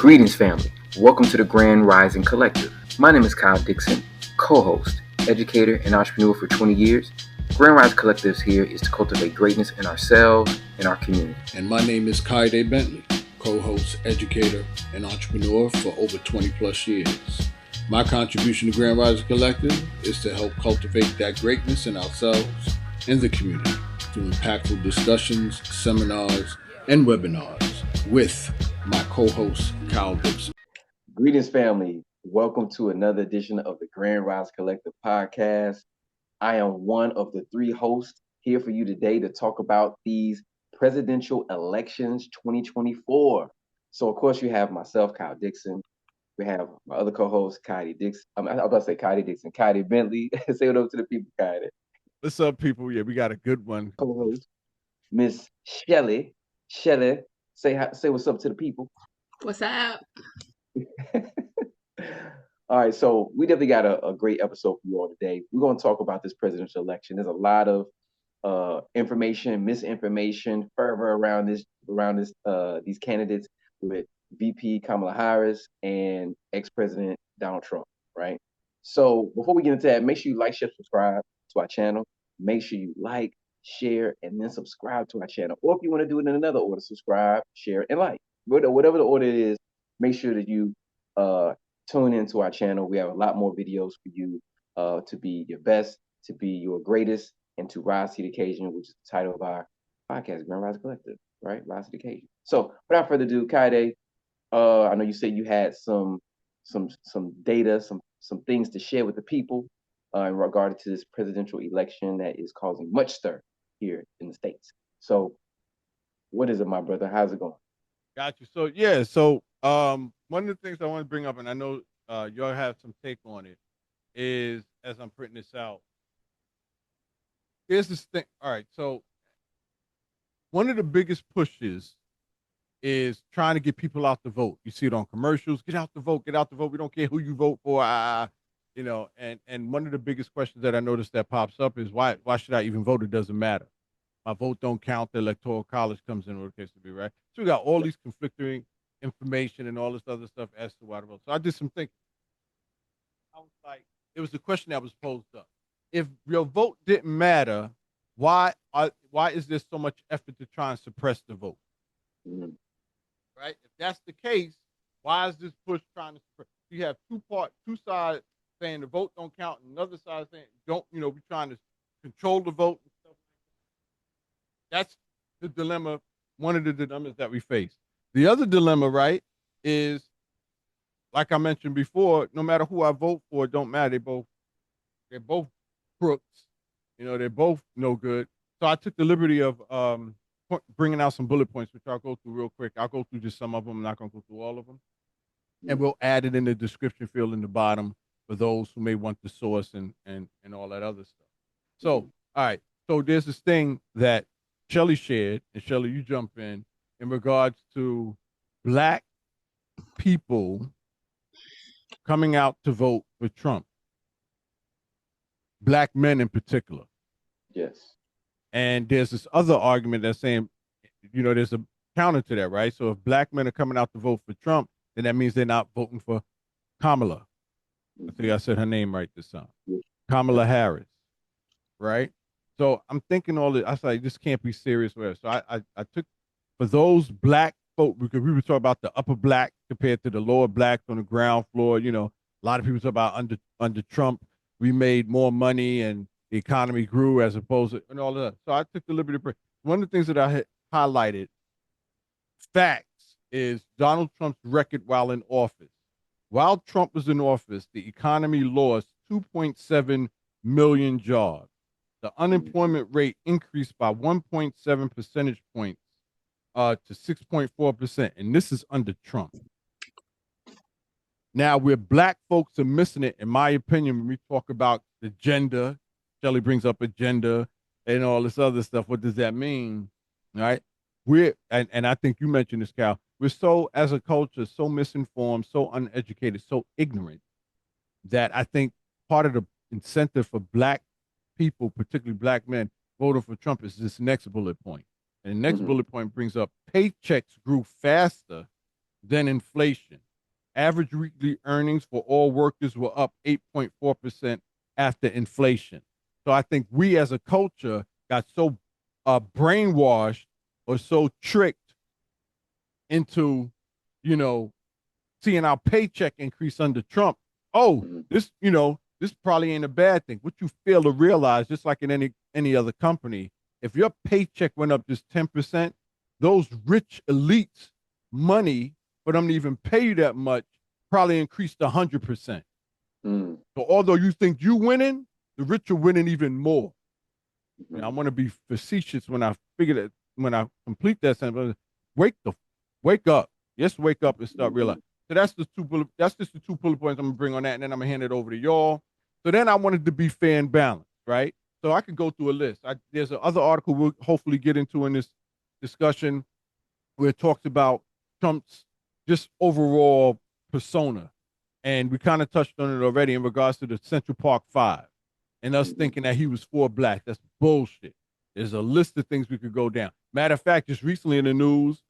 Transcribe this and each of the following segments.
Greetings, family. Welcome to the Grand Rising Collective. My name is Kyle Dixon, co-host, educator, and entrepreneur for 20 years. Grand Rising Collective's here is to cultivate greatness in ourselves and our community. And my name is Kayode Bentley, co-host, educator, and entrepreneur for over 20 plus years. My contribution to Grand Rising Collective is to help cultivate that greatness in ourselves and the community through impactful discussions, seminars, and webinars with my co-host, Kyle Dixon. Greetings, family. Welcome to another edition of the Grand Rise Collective podcast. I am one of the three hosts here for you today to talk about these presidential elections 2024. So, of course, you have myself, Kyle Dixon. We have my other co-host, Kayode Dixon. I was about to say Kayode Dixon, Kayode Bentley. Say what up to the people, Kayode. What's up, people? Yeah, we got a good one. Co-host, Miss Shelly. Shelly, say what's up to the people. What's up? All right, so we definitely got a great episode for you all today. We're going to talk about this presidential election. There's a lot of information, misinformation, fervor around these candidates with VP Kamala Harris and ex-president Donald Trump, right? So before we get into that, make sure you like, share, subscribe to our channel. Make sure you like, share, and then subscribe to our channel. Or if you want to do it in another order, subscribe, share, and like. Whatever the order is, make sure that you tune into our channel. We have a lot more videos for you to be your best, to be your greatest, and to rise to the occasion, which is the title of our podcast, Grand Rise Collective, right? Rise to the occasion. So without further ado, Kayode, I know you said you had some data, some things to share with the people in regard to this presidential election that is causing much stir here in the States. So what is it, my brother? How's it going? Got you. So yeah, so one of the things I want to bring up, and I know y'all have some take on it, is as I'm printing this out. Here's this thing. All right, so one of the biggest pushes is trying to get people out to vote. You see it on commercials. Get out to vote. Get out to vote. We don't care who you vote for. And one of the biggest questions that I noticed that pops up is why should I even vote? It doesn't matter. My vote don't count. The electoral college comes in, what the case to be, right? So we got all these conflicting information and all this other stuff as to why to vote. So I did some thinking. I was like, it was the question that was posed up. If your vote didn't matter, why is there so much effort to try and suppress the vote? Mm-hmm. Right? If that's the case, why is this push trying to suppress? You have two sides saying the vote don't count, and another side saying we're trying to control the vote and stuff. That's the dilemma, one of the dilemmas that we face. The other dilemma, right, is, like I mentioned before, no matter who I vote for, it don't matter. They're both crooks. They're both no good. So I took the liberty of bringing out some bullet points, which I'll go through real quick. I'll go through just some of them. I'm not going to go through all of them. And we'll add it in the description field in the bottom for those who may want the source and all that other stuff. So, all right. So there's this thing that Shelly shared, and Shelly, you jump in regards to Black people coming out to vote for Trump. Black men in particular. Yes. And there's this other argument that's saying, there's a counter to that, right? So if Black men are coming out to vote for Trump, then that means they're not voting for Kamala. I think I said her name right this time. Kamala Harris, right? So I'm thinking all this. I was like, this can't be serious. So I took, for those Black folk, because we were talking about the upper Black compared to the lower Blacks on the ground floor. A lot of people talk about under Trump, we made more money and the economy grew as opposed to, and all of that. So I took the liberty to, one of the things that I had highlighted, facts, is Donald Trump's record while in office. While Trump was in office, the economy lost 2.7 million jobs. The unemployment rate increased by 1.7 percentage points to 6.4%. And this is under Trump. Now, where Black folks are missing it, in my opinion, when we talk about the gender, Shelley brings up agenda and all this other stuff. What does that mean? All right. And I think you mentioned this, Cal. We're so, as a culture, so misinformed, so uneducated, so ignorant that I think part of the incentive for Black people, particularly Black men, voting for Trump is this next bullet point. And the next bullet point brings up paychecks grew faster than inflation. Average weekly earnings for all workers were up 8.4% after inflation. So I think we as a culture got so brainwashed or so tricked into, you know, seeing our paycheck increase under Trump. Oh, this, this probably ain't a bad thing. What you fail to realize, just like in any other company, if your paycheck went up just 10%, those rich elites money for them to even pay you that much probably increased 100%. So although you think you winning, the rich are winning even more. I want to be facetious when I figure that when I complete that sentence. Wake up. Just wake up and start realizing. So that's just the two bullet points I'm gonna bring on that, and then I'm gonna hand it over to y'all. So then I wanted to be fair and balanced, right? So I could go through a list. There's another article we'll hopefully get into in this discussion where it talks about Trump's just overall persona. And we kind of touched on it already in regards to the Central Park Five and us thinking that he was for black. That's bullshit. There's a list of things we could go down. Matter of fact, just recently in the news,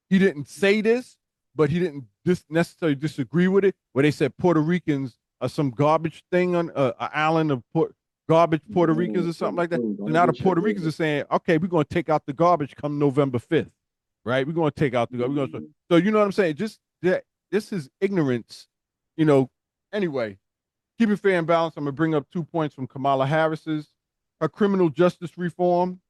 he didn't say this, but he didn't necessarily disagree with it, where they said Puerto Ricans are some garbage thing on an island of garbage Puerto Ricans or something like that. So now the Puerto Ricans are saying, okay, we're going to take out the garbage come November 5th, right? We're going to take out the garbage. So you know what I'm saying? Just that this is ignorance, Anyway, keep it fair and balanced. I'm going to bring up 2 points from Kamala Harris's. Her criminal justice reform.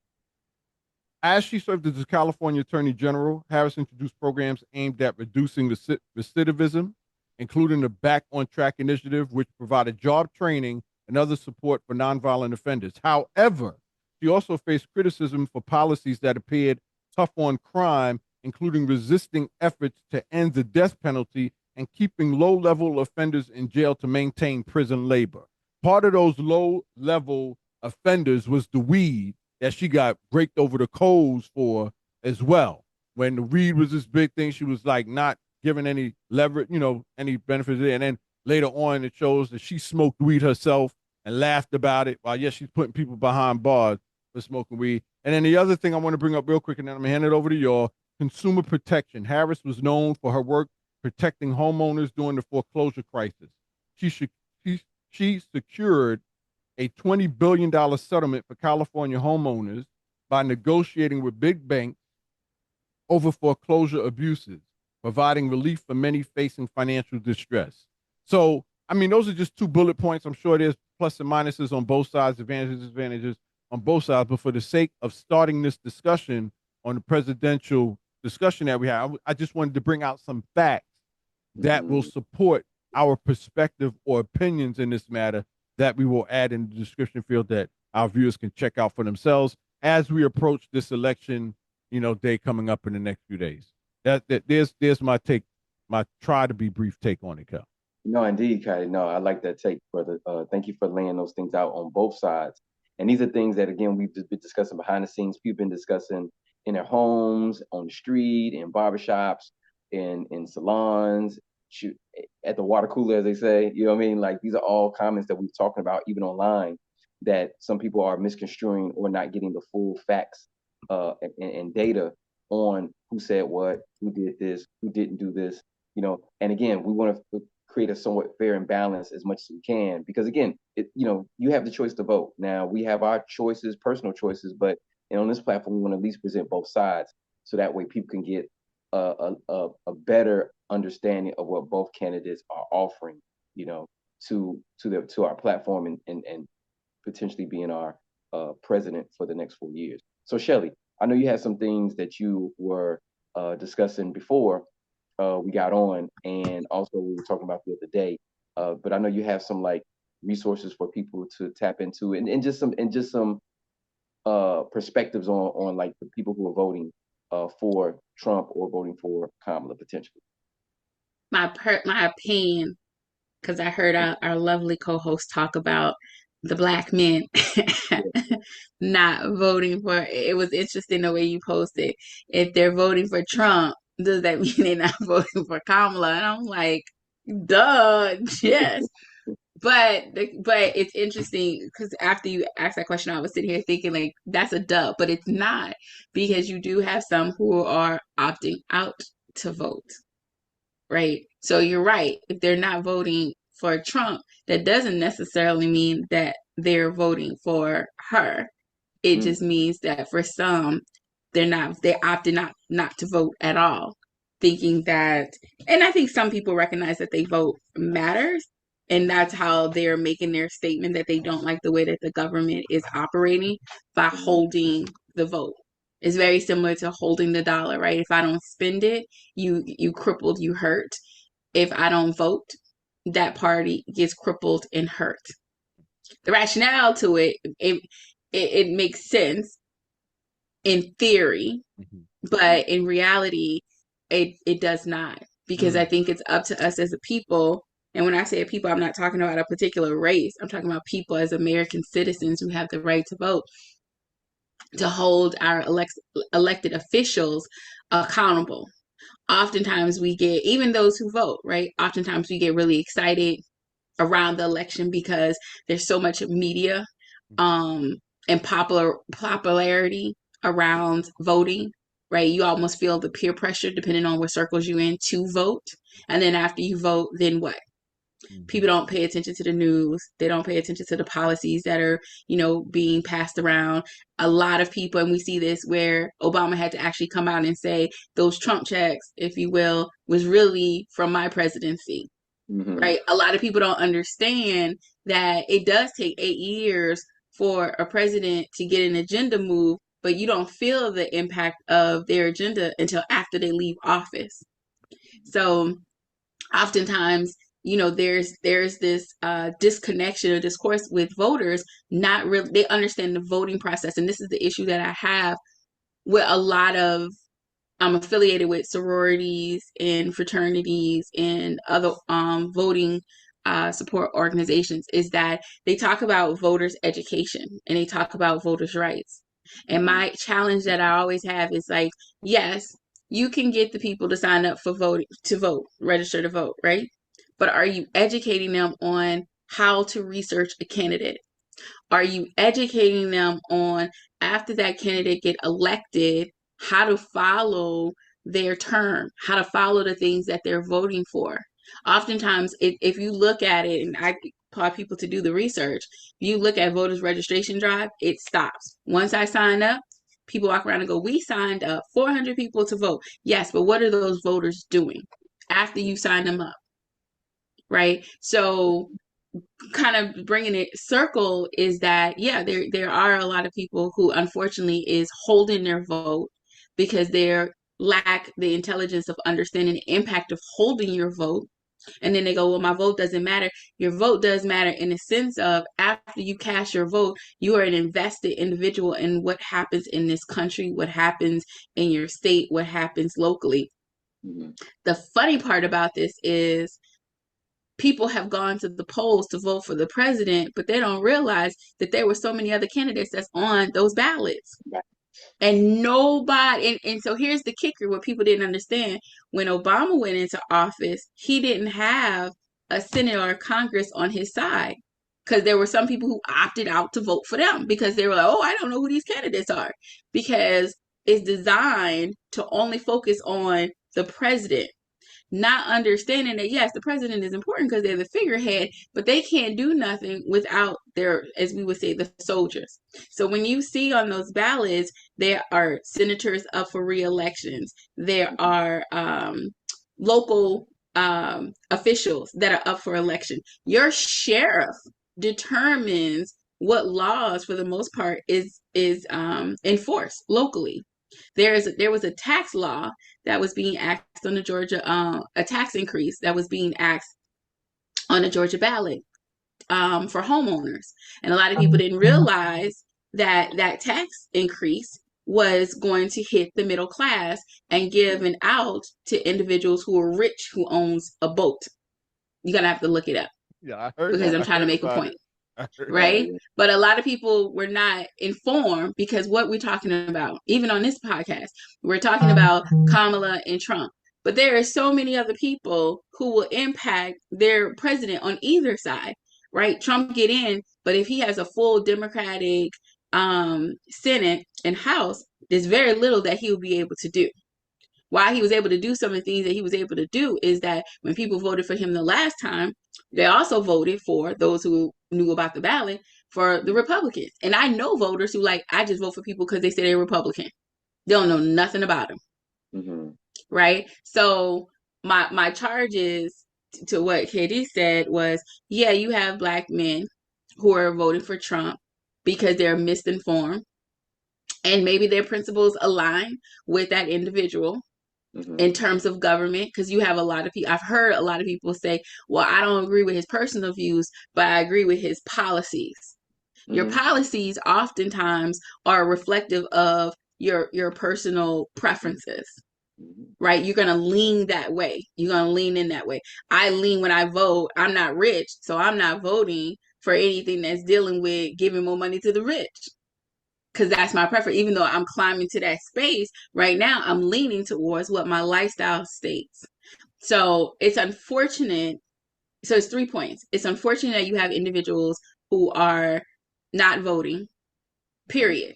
As she served as the California Attorney General, Harris introduced programs aimed at reducing recidivism, including the Back on Track initiative, which provided job training and other support for nonviolent offenders. However, she also faced criticism for policies that appeared tough on crime, including resisting efforts to end the death penalty and keeping low-level offenders in jail to maintain prison labor. Part of those low-level offenders was the weed that she got raked over the coals for as well. When the weed was this big thing, she was like not giving any leverage, any benefits. And then later on, it shows that she smoked weed herself and laughed about it. While yes, she's putting people behind bars for smoking weed. And then the other thing I want to bring up real quick, and then I'm gonna hand it over to y'all: consumer protection. Harris was known for her work protecting homeowners during the foreclosure crisis. She secured a $20 billion settlement for California homeowners by negotiating with big banks over foreclosure abuses, providing relief for many facing financial distress. So, those are just 2 bullet points. I'm sure there's plus and minuses on both sides, advantages, disadvantages on both sides. But for the sake of starting this discussion on the presidential discussion that we have, I just wanted to bring out some facts that will support our perspective or opinions in this matter that we will add in the description field that our viewers can check out for themselves as we approach this election, day coming up in the next few days. There's my take, my try to be brief take on it, Cal. No, indeed, Kayode. No, I like that take, brother. Thank you for laying those things out on both sides. And these are things that, again, we've just been discussing behind the scenes. People been discussing in their homes, on the street, in barbershops, in salons, shoot, at the water cooler, as they say. You know what I mean? Like, these are all comments that we've talked about, even online, that some people are misconstruing or not getting the full facts and data on who said what, who did this, who didn't do this. And again, we want to create a somewhat fair and balanced as much as we can, because again, you have the choice to vote. Now we have our choices, personal choices, but on this platform, we want to at least present both sides, so that way people can get a better understanding of what both candidates are offering, to our platform and potentially being our president for the next 4 years. So Shelley, I know you had some things that you were discussing before we got on, and also we were talking about the other day. But I know you have some like resources for people to tap into, and just some perspectives on like the people who are voting for Trump or voting for Kamala potentially. My opinion, because I heard our lovely co-host talk about the black men not voting for. It was interesting the way you posted. If they're voting for Trump, does that mean they're not voting for Kamala? And I'm like, duh, yes. But it's interesting because after you asked that question, I was sitting here thinking like that's a duh, but it's not, because you do have some who are opting out to vote. right? So you're right. If they're not voting for Trump, that doesn't necessarily mean that they're voting for her. It Mm, just means that for some, they opted not to vote at all, thinking that, and I think some people recognize that they vote matters, and that's how they're making their statement that they don't like the way that the government is operating by mhm, holding the vote. It's very similar to holding the dollar, right? If I don't spend it, you crippled, you hurt. If I don't vote, that party gets crippled and hurt. The rationale to it makes sense in theory, Mhm. but in reality, it does not. Because I Mm. think it's up to us as a people. And when I say a people, I'm not talking about a particular race. I'm talking about people as American citizens who have the right to vote, to hold our elected officials accountable. Oftentimes we get, even those who vote, right? Oftentimes we get really excited around the election because there's so much media um and popularity around voting, right? You almost feel the peer pressure depending on what circles you're in to vote. And then after you vote, then what? People Mhm. don't pay attention to the news. They don't pay attention to the policies that are, being passed around. A lot of people, and we see this where Obama had to actually come out and say those Trump checks, if you will, was really from my presidency, mhm, right? A lot of people don't understand that it does take 8 years for a president to get an agenda move, but you don't feel the impact of their agenda until after they leave office. So oftentimes, there's this disconnection or discourse with voters. Not really, they understand the voting process, and this is the issue that I have with a lot of, I'm affiliated with sororities and fraternities and other voting support organizations, is that they talk about voters' education and they talk about voters' rights. And mhm, my challenge that I always have is like, yes, you can get the people to sign up for vote, register to vote, right? But are you educating them on how to research a candidate? Are you educating them on, after that candidate get elected, how to follow their term, how to follow the things that they're voting for? Oftentimes, if you look at it, and I applaud people to do the research, if you look at voters registration drive, it stops. Once I sign up, people walk around and go, we signed up 400 people to vote. Yes, but what are those voters doing after you sign them up, right? So kind of bringing it circle is that, yeah, there are a lot of people who unfortunately is holding their vote because they lack the intelligence of understanding the impact of holding your vote. And then they go, well, my vote doesn't matter. Your vote does matter in the sense of, after you cast your vote, you are an invested individual in what happens in this country, what happens in your state, what happens locally. mhm, The funny part about this is people have gone to the polls to vote for the president, but they don't realize that there were so many other candidates that's on those ballots. right, And nobody, and so here's the kicker, what people didn't understand. When Obama went into office, he didn't have a Senate or a Congress on his side, because there were some people who opted out to vote for them because they were like, oh, I don't know who these candidates are, because it's designed to only focus on the president, not understanding that, yes, the president is important because they're the figurehead, but they can't do nothing without their, as we would say, the soldiers. So when you see on those ballots, there are senators up for re-elections, there are local officials that are up for election. Your sheriff determines what laws, for the most part, is enforced locally. There was a tax law that was being asked on the Georgia, a tax increase that was being asked on the Georgia ballot for homeowners, and a lot of people didn't realize that that tax increase was going to hit the middle class and give an out to individuals who are rich who owns a boat. You're gonna have to look it up Yeah, I heard because that. I'm I trying to heard make a about point, it. I heard right, about right? it. yeah, But a lot of people were not informed, because what we're talking about, even on this podcast, we're talking about Kamala and Trump. But there are so many other people who will impact their president on either side, right? Trump get in, but if he has a full Democratic Senate and House, there's very little that he will be able to do. why he was able to do some of the things that he was able to do is that when people voted for him the last time, they also voted for those who knew about the ballot for the Republicans. And I know voters who like, I just vote for people because they say they're Republican. They don't know nothing about them. Mm-hmm. Right? So my charge is to what Kayode said was, yeah, you have black men who are voting for Trump because they're misinformed and maybe their principles align with that individual in terms of government, because you have a lot of people, I've heard a lot of people say, well, I don't agree with his personal views, but I agree with his policies. Your policies oftentimes are reflective of your personal preferences. Right? You're going to lean that way. You're going to lean in that way. I lean when I vote. I'm not rich, so I'm not voting for anything that's dealing with giving more money to the rich, because that's my preference. Even though I'm climbing to that space right now, I'm leaning towards what my lifestyle states. So it's unfortunate. So it's 3 points. It's unfortunate that you have individuals who are not voting, period.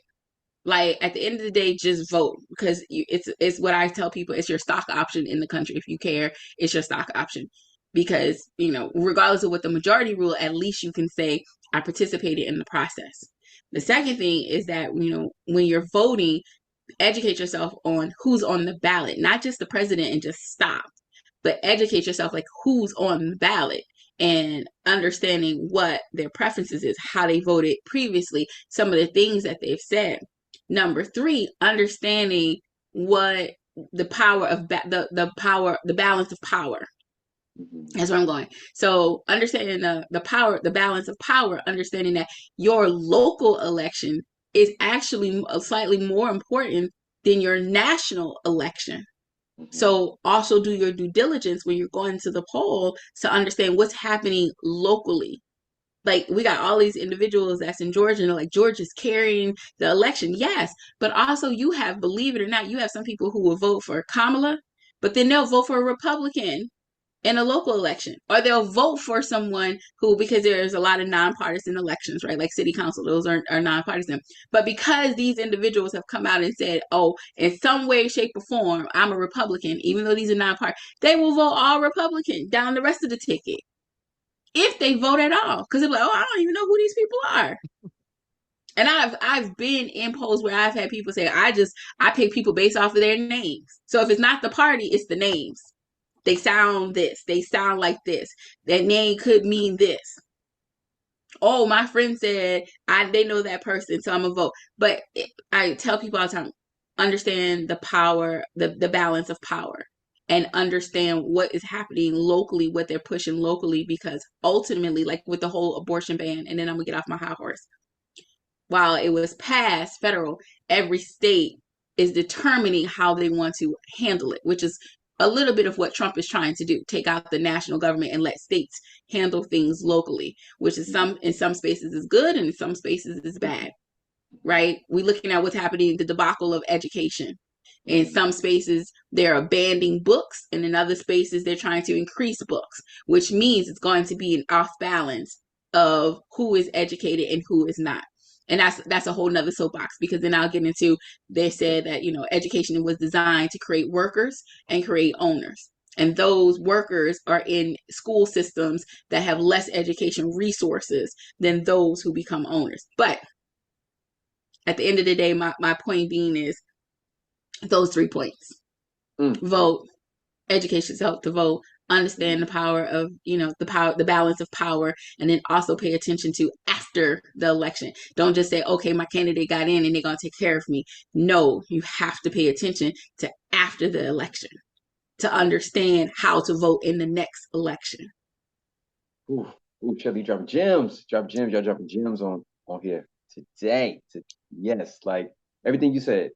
Like, at the end of the day, just vote, because it's what I tell people, it's your stock option in the country. If you care, it's your stock option, because, regardless of what the majority rule, at least you can say, I participated in the process. The second thing is that, when you're voting, educate yourself on who's on the ballot, not just the president and just stop, but educate yourself, like, who's on the ballot, and understanding what their preferences is, how they voted previously, some of the things that they've said. Number 3, understanding what the power of the balance of power. That's where I'm going. So understanding the balance of power, understanding that your local election is actually slightly more important than your national election. So also do your due diligence when you're going to the poll to understand what's happening locally. Like, we got all these individuals that's in Georgia, and like, Georgia's carrying the election. Yes, but also you have, believe it or not, you have some people who will vote for Kamala, but then they'll vote for a Republican in a local election, or they'll vote for someone who, because there's a lot of nonpartisan elections, right? Like city council, those are nonpartisan. But because these individuals have come out and said, oh, in some way, shape, or form, I'm a Republican, even though these are nonpartisan, they will vote all Republican down the rest of the ticket, if they vote at all, because they're like, oh, I don't even know who these people are. And I've been in polls where I've had people say, I pick people based off of their names. So if it's not the party, it's the names. They sound this. They sound like this. That name could mean this. Oh, my friend said they know that person, so I'm gonna vote. But I tell people all the time, understand the power, the balance of power, and understand what is happening locally, what they're pushing locally, because ultimately, like with the whole abortion ban, and then I'm gonna get off my high horse. While it was passed federal, every state is determining how they want to handle it, which is a little bit of what Trump is trying to do: take out the national government and let states handle things locally, which is in some spaces is good and in some spaces is bad, right? We're looking at what's happening, the debacle of education. In some spaces, they're abandoning books, and in other spaces, they're trying to increase books, which means it's going to be an off balance of who is educated and who is not. And that's a whole nother soapbox, because then I'll get into, they said that, education was designed to create workers and create owners. And those workers are in school systems that have less education resources than those who become owners. But at the end of the day, my point being is those 3 points. Vote, educate yourself to vote, understand the power of, the balance of power, and then also pay attention to after the election. Don't just say, okay, my candidate got in and they're going to take care of me. No, you have to pay attention to after the election to understand how to vote in the next election. Ooh, Shelly, dropping gems. Y'all dropping gems on here today. Yes, like everything you said.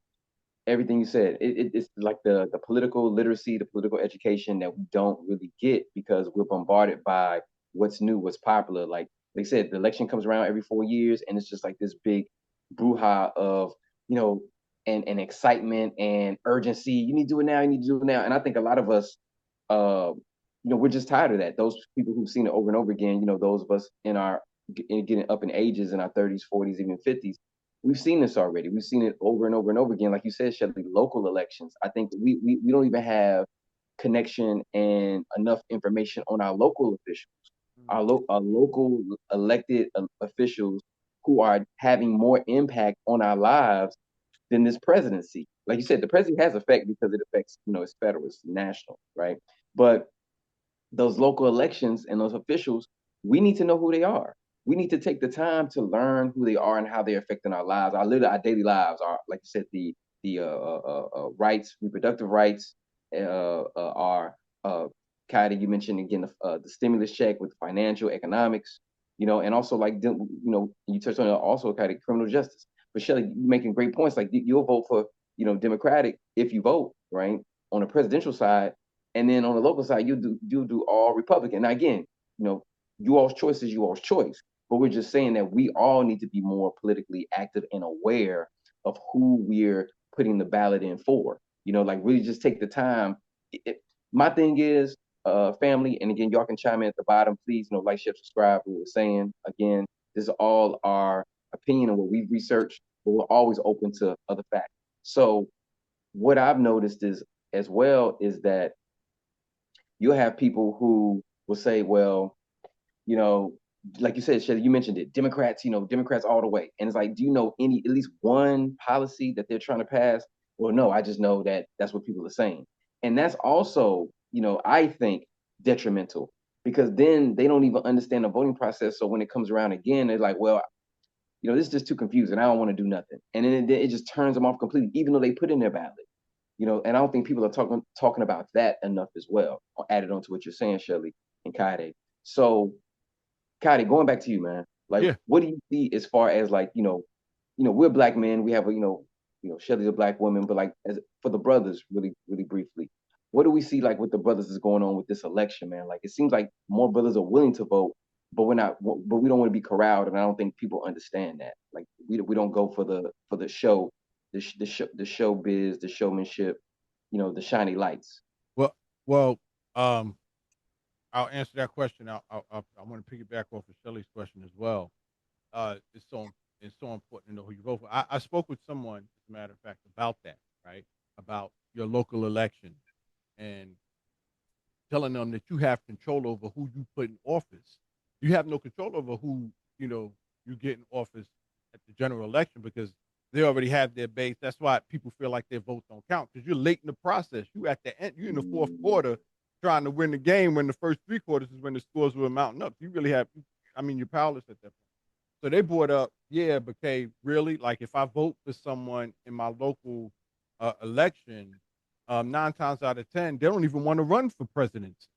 It's like the political literacy, the political education that we don't really get, because we're bombarded by what's new, what's popular. Like they said, the election comes around every 4 years, and it's just like this big brouhaha of, and excitement and urgency. You need to do it now. You need to do it now. And I think a lot of us, we're just tired of that. Those people who've seen it over and over again, those of us getting up in ages, in our 30s, 40s, even 50s, we've seen this already. We've seen it over and over and over again. Like you said, Shelly, local elections. I think we don't even have connection and enough information on our local officials, our local elected officials who are having more impact on our lives than this presidency. Like you said, the presidency has effect because it affects, it's federal, it's national, right? But those local elections and those officials, we need to know who they are. We need to take the time to learn who they are and how they're affecting our lives, our daily lives, our, like you said, the rights, reproductive rights, our Kayode, you mentioned again the stimulus check with financial economics, and also like you touched on it also Kayode, criminal justice. But Shelly, you're making great points. Like you'll vote for Democratic if you vote right on the presidential side, and then on the local side, you do all Republican. Now again, you all's choice is you all's choice. But we're just saying that we all need to be more politically active and aware of who we're putting the ballot in for. Like really just take the time. My thing is, family, and again, y'all can chime in at the bottom, please. Like, share, subscribe. We were saying again, this is all our opinion and what we've researched, but we're always open to other facts. So what I've noticed is as well is that you'll have people who will say, well, like you said, Shelly, you mentioned it, Democrats, Democrats all the way. And it's like, do you know at least one policy that they're trying to pass? Well, no, I just know that that's what people are saying. And that's also, I think detrimental because then they don't even understand the voting process. So when it comes around again, they're like, well, this is just too confusing. I don't want to do nothing. And then it just turns them off completely, even though they put in their ballot. And I don't think people are talking about that enough as well, added on to what you're saying, Shelly and Kayode. So, Kayode, going back to you, man, like, Yeah. what do you see as far as like, we're black men, we have Shelly's a black woman, but like, as for the brothers, really, really briefly, what do we see like with the brothers is going on with this election, man? Like, it seems like more brothers are willing to vote, but we don't want to be corralled, and I don't think people understand that. Like, we don't go for the show, the showbiz, the showmanship, the shiny lights. Well, I'll answer that question. I want to piggyback off of Shelley's question as well. It's so important to know who you vote for. I spoke with someone, as a matter of fact, about that, right? About your local election and telling them that you have control over who you put in office. You have no control over who, you get in office at the general election because they already have their base. That's why people feel like their votes don't count because you're late in the process. You at the end, you're in the fourth quarter trying to win the game when the first three quarters is when the scores were mounting up. You really have, you're powerless at that point. So they brought up, yeah, but okay, really, like if I vote for someone in my local election, 9 times out of 10, they don't even want to run for presidency,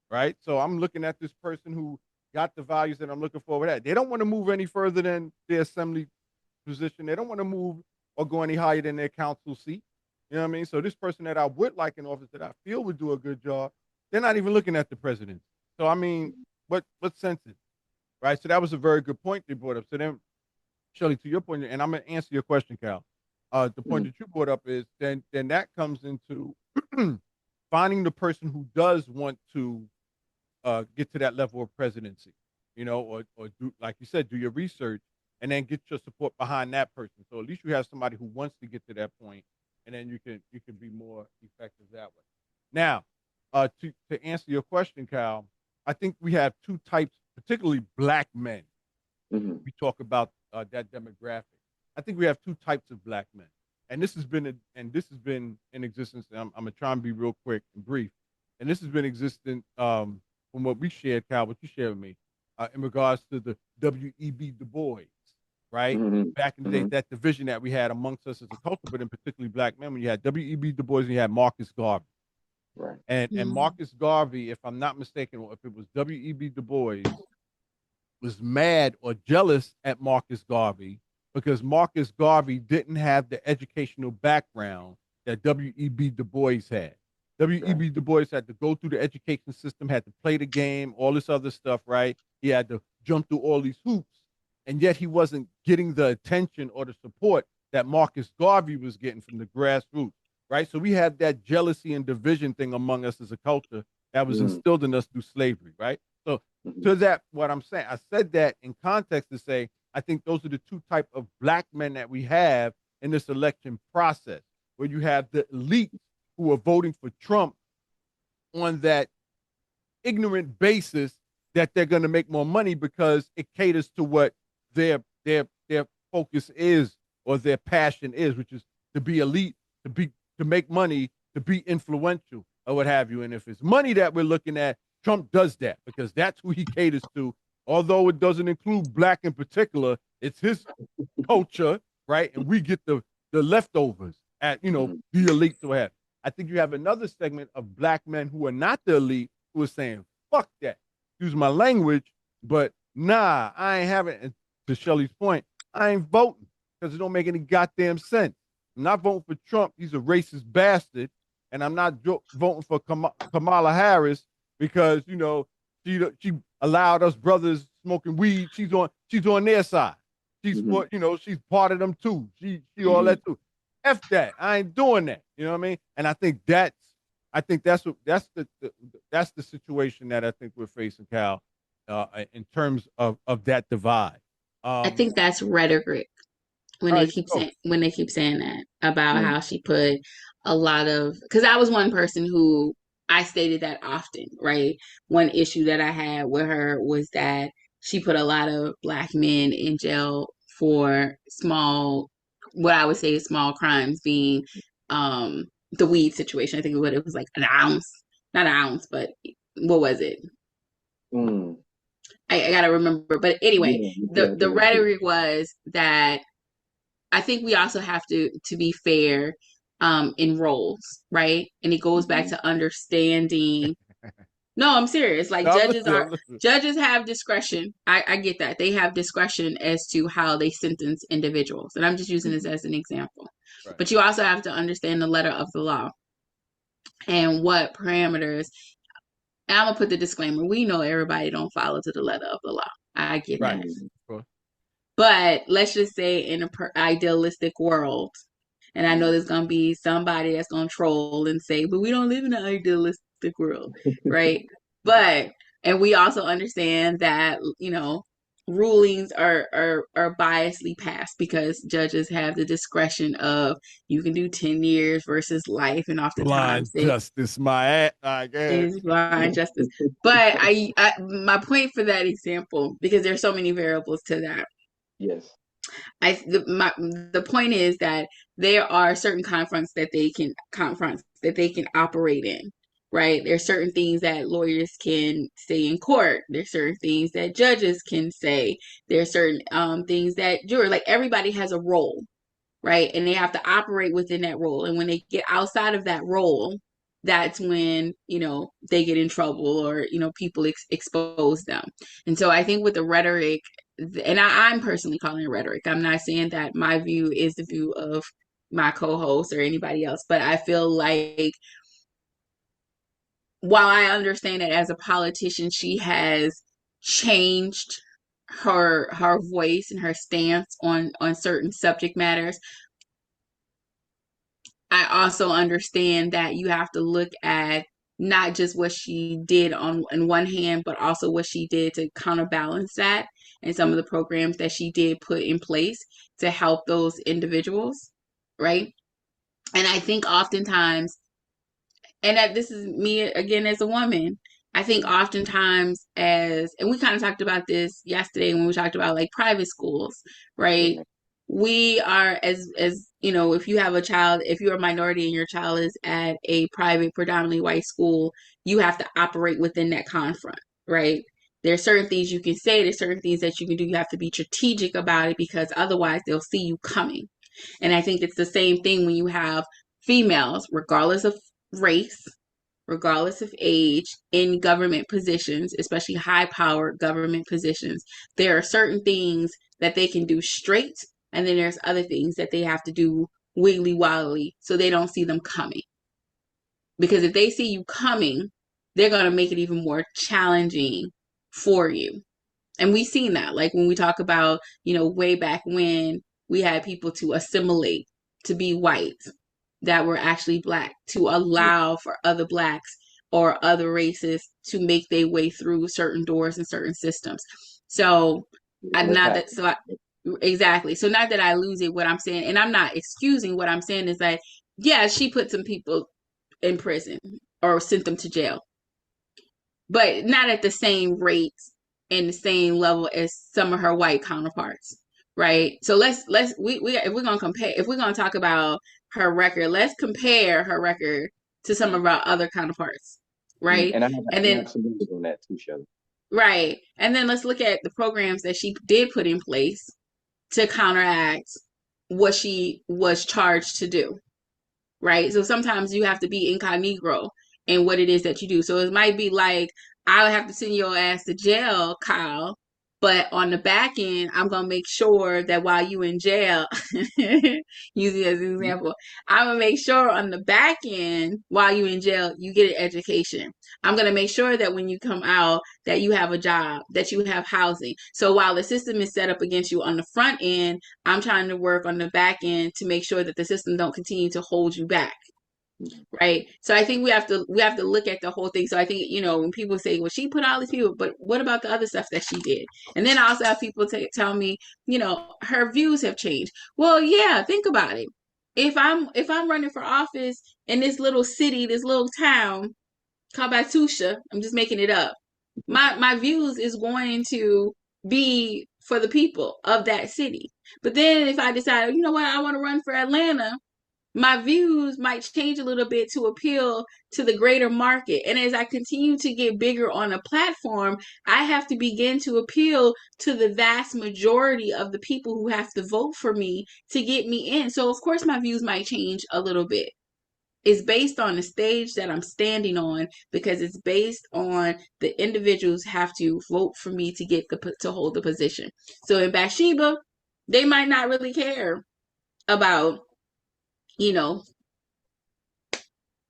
right? So I'm looking at this person who got the values that I'm looking for with that. They don't want to move any further than their assembly position. They don't want to move or go any higher than their council seat. You know what I mean? So this person that I would like in office that I feel would do a good job, they're not even looking at the president. So what sense is it? Right? So that was a very good point they brought up. So then, Shelley, to your point, and I'm gonna answer your question, Cal. The point that you brought up is then that comes into finding the person who does want to get to that level of presidency, or do, like you said, do your research and then get your support behind that person. So at least you have somebody who wants to get to that point, and then you can be more effective that way. Now, to answer your question, Cal, I think we have two types, particularly black men. Mm-hmm. We talk about that demographic. I think we have two types of black men, and this has been in existence. I'm gonna try and be real quick and brief, and this has been existent from what we shared, Cal, what you shared with me, in regards to the W.E.B. Du Bois, right? Mm-hmm. Back in the day, that division that we had amongst us as a culture, but in particularly black men, when you had W.E.B. Du Bois and you had Marcus Garvey. Right. And Marcus Garvey, if I'm not mistaken, or if it was W.E.B. Du Bois, was mad or jealous at Marcus Garvey because Marcus Garvey didn't have the educational background that W.E.B. Du Bois had. W.E.B. Du Bois had to go through the education system, had to play the game, all this other stuff, right? He had to jump through all these hoops, and yet he wasn't getting the attention or the support that Marcus Garvey was getting from the grassroots, right? So we had that jealousy and division thing among us as a culture that was instilled in us through slavery, right? So to that, what I'm saying, I said that in context to say I think those are the two type of black men that we have in this election process, where you have the elite who are voting for Trump on that ignorant basis that they're going to make more money because it caters to what their focus is or their passion is, which is to be elite, to make money, to be influential or what have you. And if it's money that we're looking at, Trump does that because that's who he caters to. Although it doesn't include black in particular, it's his culture, right? And we get the leftovers at, the elite to have. I think you have another segment of black men who are not the elite who are saying, fuck that. Use my language, but nah, I ain't having, and to Shelley's point, I ain't voting because it don't make any goddamn sense. I'm not voting for Trump. He's a racist bastard. And I'm not voting for Kamala Harris because, she allowed us brothers smoking weed. She's on their side. She's she's part of them too. She all that too. F that. I ain't doing that. You know what I mean? And I think that's the situation that I think we're facing, Cal, in terms of that divide. I think that's rhetoric when they keep saying that about how she put a lot of, because I was one person who I stated that often, right? One issue that I had with her was that she put a lot of black men in jail for what I would say is small crimes, being the weed situation. I think it was like an ounce, not an ounce, but what was it? I gotta remember. But anyway, the rhetoric was that I think we also have to be fair in roles, right? And it goes back to understanding. No, I'm serious. Like judges have discretion. I get that. They have discretion as to how they sentence individuals. And I'm just using this as an example. Right. But you also have to understand the letter of the law and what parameters. And I'm gonna put the disclaimer. We know everybody don't follow to the letter of the law. I get that. But let's just say in an idealistic world, and I know there's going to be somebody that's going to troll and say, but we don't live in an idealistic world, right? And we also understand that, rulings are biasly passed because judges have the discretion of you can do 10 years versus life, and oftentimes blind justice, I guess. Is blind justice. But my point for that example, because there's so many variables to that. Yes. The point is that there are certain confronts that they can operate in, right? There's certain things that lawyers can say in court. There's certain things that judges can say. There's certain things that jurors, like everybody has a role, right? And they have to operate within that role. And when they get outside of that role, that's when, they get in trouble or, people expose them. And so I think with the rhetoric, and I'm personally calling it rhetoric. I'm not saying that my view is the view of my co-host or anybody else, but I feel like while I understand that as a politician, she has changed her voice and her stance on certain subject matters. I also understand that you have to look at not just what she did on one hand, but also what she did to counterbalance that and some of the programs that she did put in place to help those individuals, right? And I think oftentimes, and that this is me again as a woman, I think oftentimes and we kind of talked about this yesterday when we talked about like private schools, right? We are as if you have a child, if you're a minority and your child is at a private, predominantly white school, you have to operate within that confront, right? There's certain things you can say, there's certain things that you can do. You have to be strategic about it because otherwise they'll see you coming. And I think it's the same thing when you have females, regardless of race, regardless of age, in government positions, especially high-powered government positions. There are certain things that they can do straight, and then there's other things that they have to do wiggly woggly so they don't see them coming. Because if they see you coming, they're going to make it even more challenging for you. And we've seen that, like when we talk about, way back when we had people to assimilate, to be white, that were actually black, to allow for other blacks or other races to make their way through certain doors and certain systems. So What's not that, happening? so I, exactly. So not that I lose it, what I'm saying, and I'm not excusing what I'm saying is that, yeah, she put some people in prison or sent them to jail, but not at the same rates and the same level as some of her white counterparts, right? So we if we're gonna compare, if we're gonna talk about her record, let's compare her record to some of our other counterparts, right? And And I have then some numbers on that too, Shelly. right, and then let's look at the programs that she did put in place to counteract what she was charged to do, right? So sometimes you have to be incognito in what it is that you do. So it might be like, I would have to send your ass to jail, Kyle, but on the back end, I'm gonna make sure that while you in jail, using it as an example, I'm gonna make sure on the back end, while you in jail, you get an education. I'm gonna make sure that when you come out, that you have a job, that you have housing. So while the system is set up against you on the front end, I'm trying to work on the back end to make sure that the system don't continue to hold you back. Right. So I think we have to look at the whole thing. So I think, when people say, well, she put all these people, but what about the other stuff that she did? And then I also have people tell me, her views have changed. Well, yeah, think about it. If I'm running for office in this little city, this little town called Batusha, I'm just making it up. My views is going to be for the people of that city. But then if I decide, you know what, I want to run for Atlanta, my views might change a little bit to appeal to the greater market. And as I continue to get bigger on a platform, I have to begin to appeal to the vast majority of the people who have to vote for me to get me in. So, of course, my views might change a little bit. It's based on the stage that I'm standing on, because it's based on the individuals have to vote for me to get to hold the position. So in Bathsheba, they might not really care about, you know,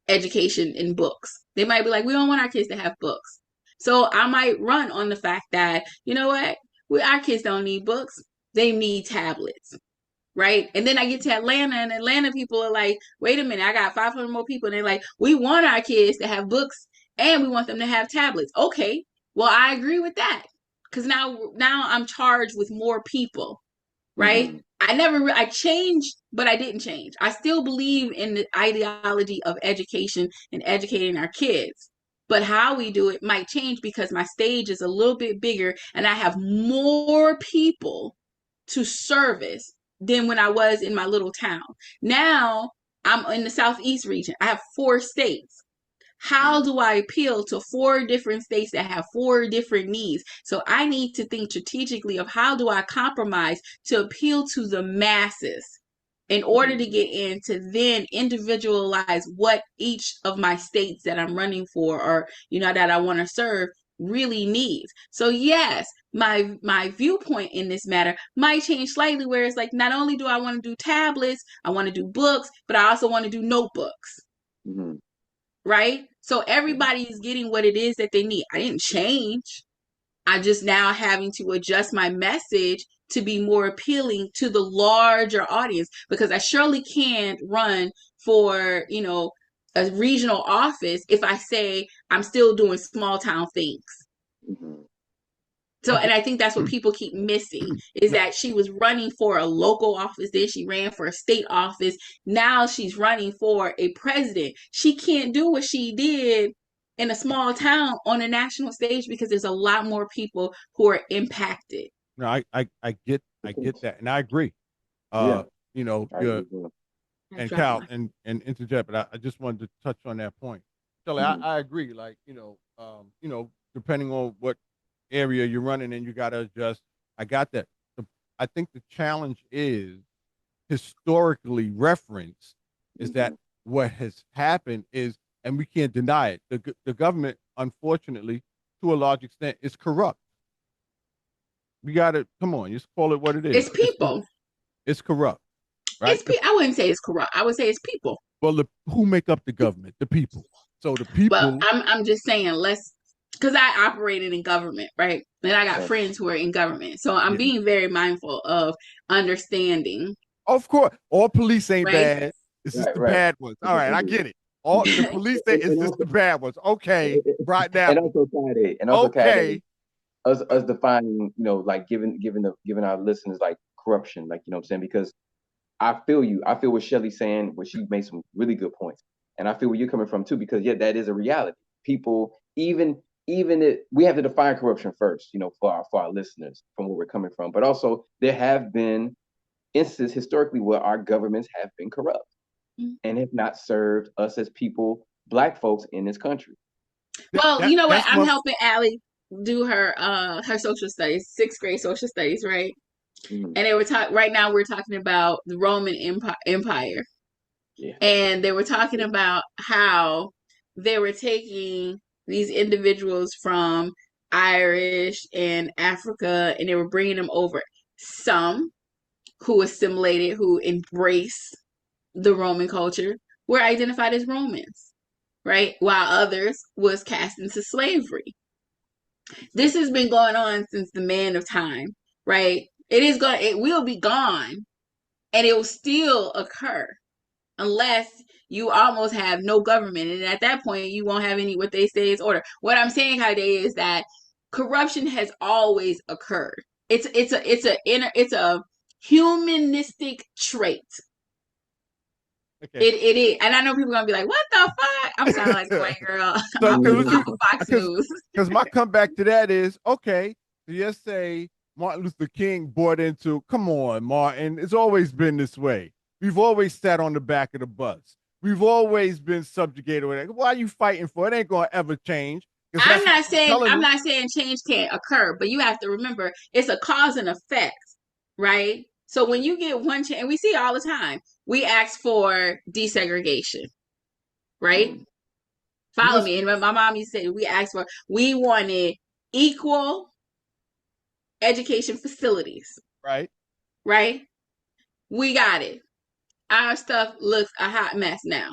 education in books. They might be like, we don't want our kids to have books. So I might run on the fact that, you know what, our kids don't need books. They need tablets. Right. And then I get to Atlanta, and Atlanta people are like, wait a minute, I got 500 more people. And they're like, we want our kids to have books and we want them to have tablets. Okay. Well, I agree with that. Because now I'm charged with more people. Right. Mm-hmm. I changed, but I didn't change. I still believe in the ideology of education and educating our kids. But how we do it might change because my stage is a little bit bigger and I have more people to service than when I was in my little town. Now I'm in the Southeast region. I have 4 states. How do I appeal to 4 different states that have 4 different needs? So I need to think strategically of how do I compromise to appeal to the masses in order to get in to then individualize what each of my states that I'm running for, or that I want to serve, really needs. So yes, my viewpoint in this matter might change slightly, where it's like, not only do I want to do tablets, I want to do books, but I also want to do notebooks. Mm-hmm. Right? So everybody is getting what it is that they need. I didn't change. I just now having to adjust my message to be more appealing to the larger audience, because I surely can't run for, a regional office if I say I'm still doing small town things. Mm-hmm. So, and I think that's what people keep missing, is that she was running for a local office, then she ran for a state office. Now she's running for a president. She can't do what she did in a small town on a national stage because there's a lot more people who are impacted. No, I get that, and I agree. Yeah. You're and Cal and interject, but I just wanted to touch on that point. So I agree. Like, depending on what area you're running in, you got to adjust. I got that. I think the challenge is historically referenced is that what has happened is, and we can't deny it, the government, unfortunately, to a large extent, is corrupt. We got to, come on, just call it what it is. It's people. It's corrupt, right? I wouldn't say it's corrupt. I would say it's people. Well, who make up the government? The people. So the people. Well, I'm just saying, because I operated in government, right? And I got friends who are in government. So I'm being very mindful of understanding. Of course, all police ain't right? bad. It's just the bad ones. All right, I get it. All the police say it's just the bad ones. Okay, right now. And also Kayode. Okay. us defining, like giving our listeners like corruption, like, what I'm saying, because I feel you. I feel what Shelly's saying, but she made some really good points, and I feel where you're coming from too, because yeah, that is a reality. People, even if we have to define corruption first, for our listeners from where we're coming from, but also there have been instances historically where our governments have been corrupt and have not served us as people, Black folks in this country. Well, you know what? That's I'm my helping Allie do her social studies, sixth grade social studies, right? Mhm. And they were talking right now. We're talking about the Roman Empire, Yeah. and they were talking about how they were taking these individuals from Irish and Africa, and they were bringing them over. Some who assimilated, who embraced the Roman culture, were identified as Romans, right? While others was cast into slavery. This has been going on since the man of time, right? It will be gone, and it will still occur unless you almost have no government. And at that point, you won't have any what they say is order. What I'm saying, Kayode, is that corruption has always occurred. It's a humanistic trait. okay. It is, and I know people are gonna be like, "What the fuck?" I'm sounding like the white girl So, off because of Fox News. my comeback to that is okay. So just say Martin Luther King bought into. Come on, Martin. It's always been this way. We've always sat on the back of the bus. We've always been subjugated. Why are you fighting for? It ain't gonna ever change. Because I'm that's what not you're saying telling I'm me. not saying change can't occur, but you have to remember it's a cause and effect, right? So when you get one change, and we see it all the time, we ask for desegregation, right? Mhm. Follow Yes, me. And my mom used to say we wanted equal education facilities, right, right? We got it. Our stuff looks a hot mess now.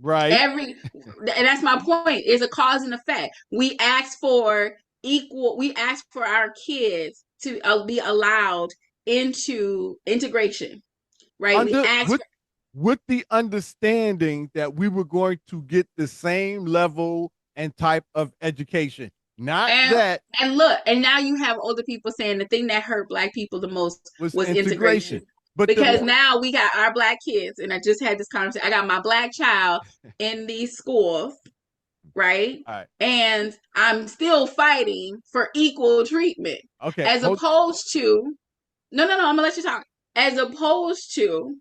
right. And that's my point. It's a cause and effect. We ask for we ask for our kids to be allowed into integration, right? We Under ask for, with the understanding that we were going to get the same level and type of education. Not and that look, and now you have older people saying the thing that hurt Black people the most was was integration. integration. But Because Yeah. now we got our Black kids, and I just had this conversation. I got my Black child in these schools, right? all right, And I'm still fighting for equal treatment, okay, as opposed to no, I'm gonna let you talk. As opposed to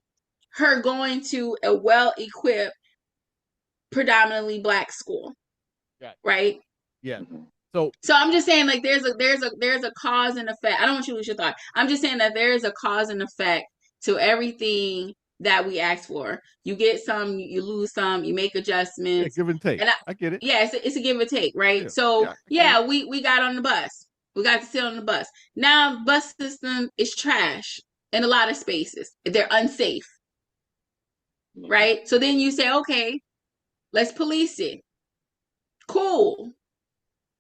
her going to a well-equipped, predominantly Black school, got right? yeah. Mhm. So So I'm just saying, like, there's a cause and effect. I don't want you to lose your thought. I'm just saying that there is a cause and effect to everything that we ask for. You get some, you lose some, you make yeah, adjustments, give and take. and I get it. yeah, it's a give and take, right? Yeah, So yeah, I get it. yeah, we got on the bus. We got to sit on the bus. Now, the bus system is trash in a lot of spaces. They're unsafe, Yeah. right? So then you say, okay, let's police it. Cool.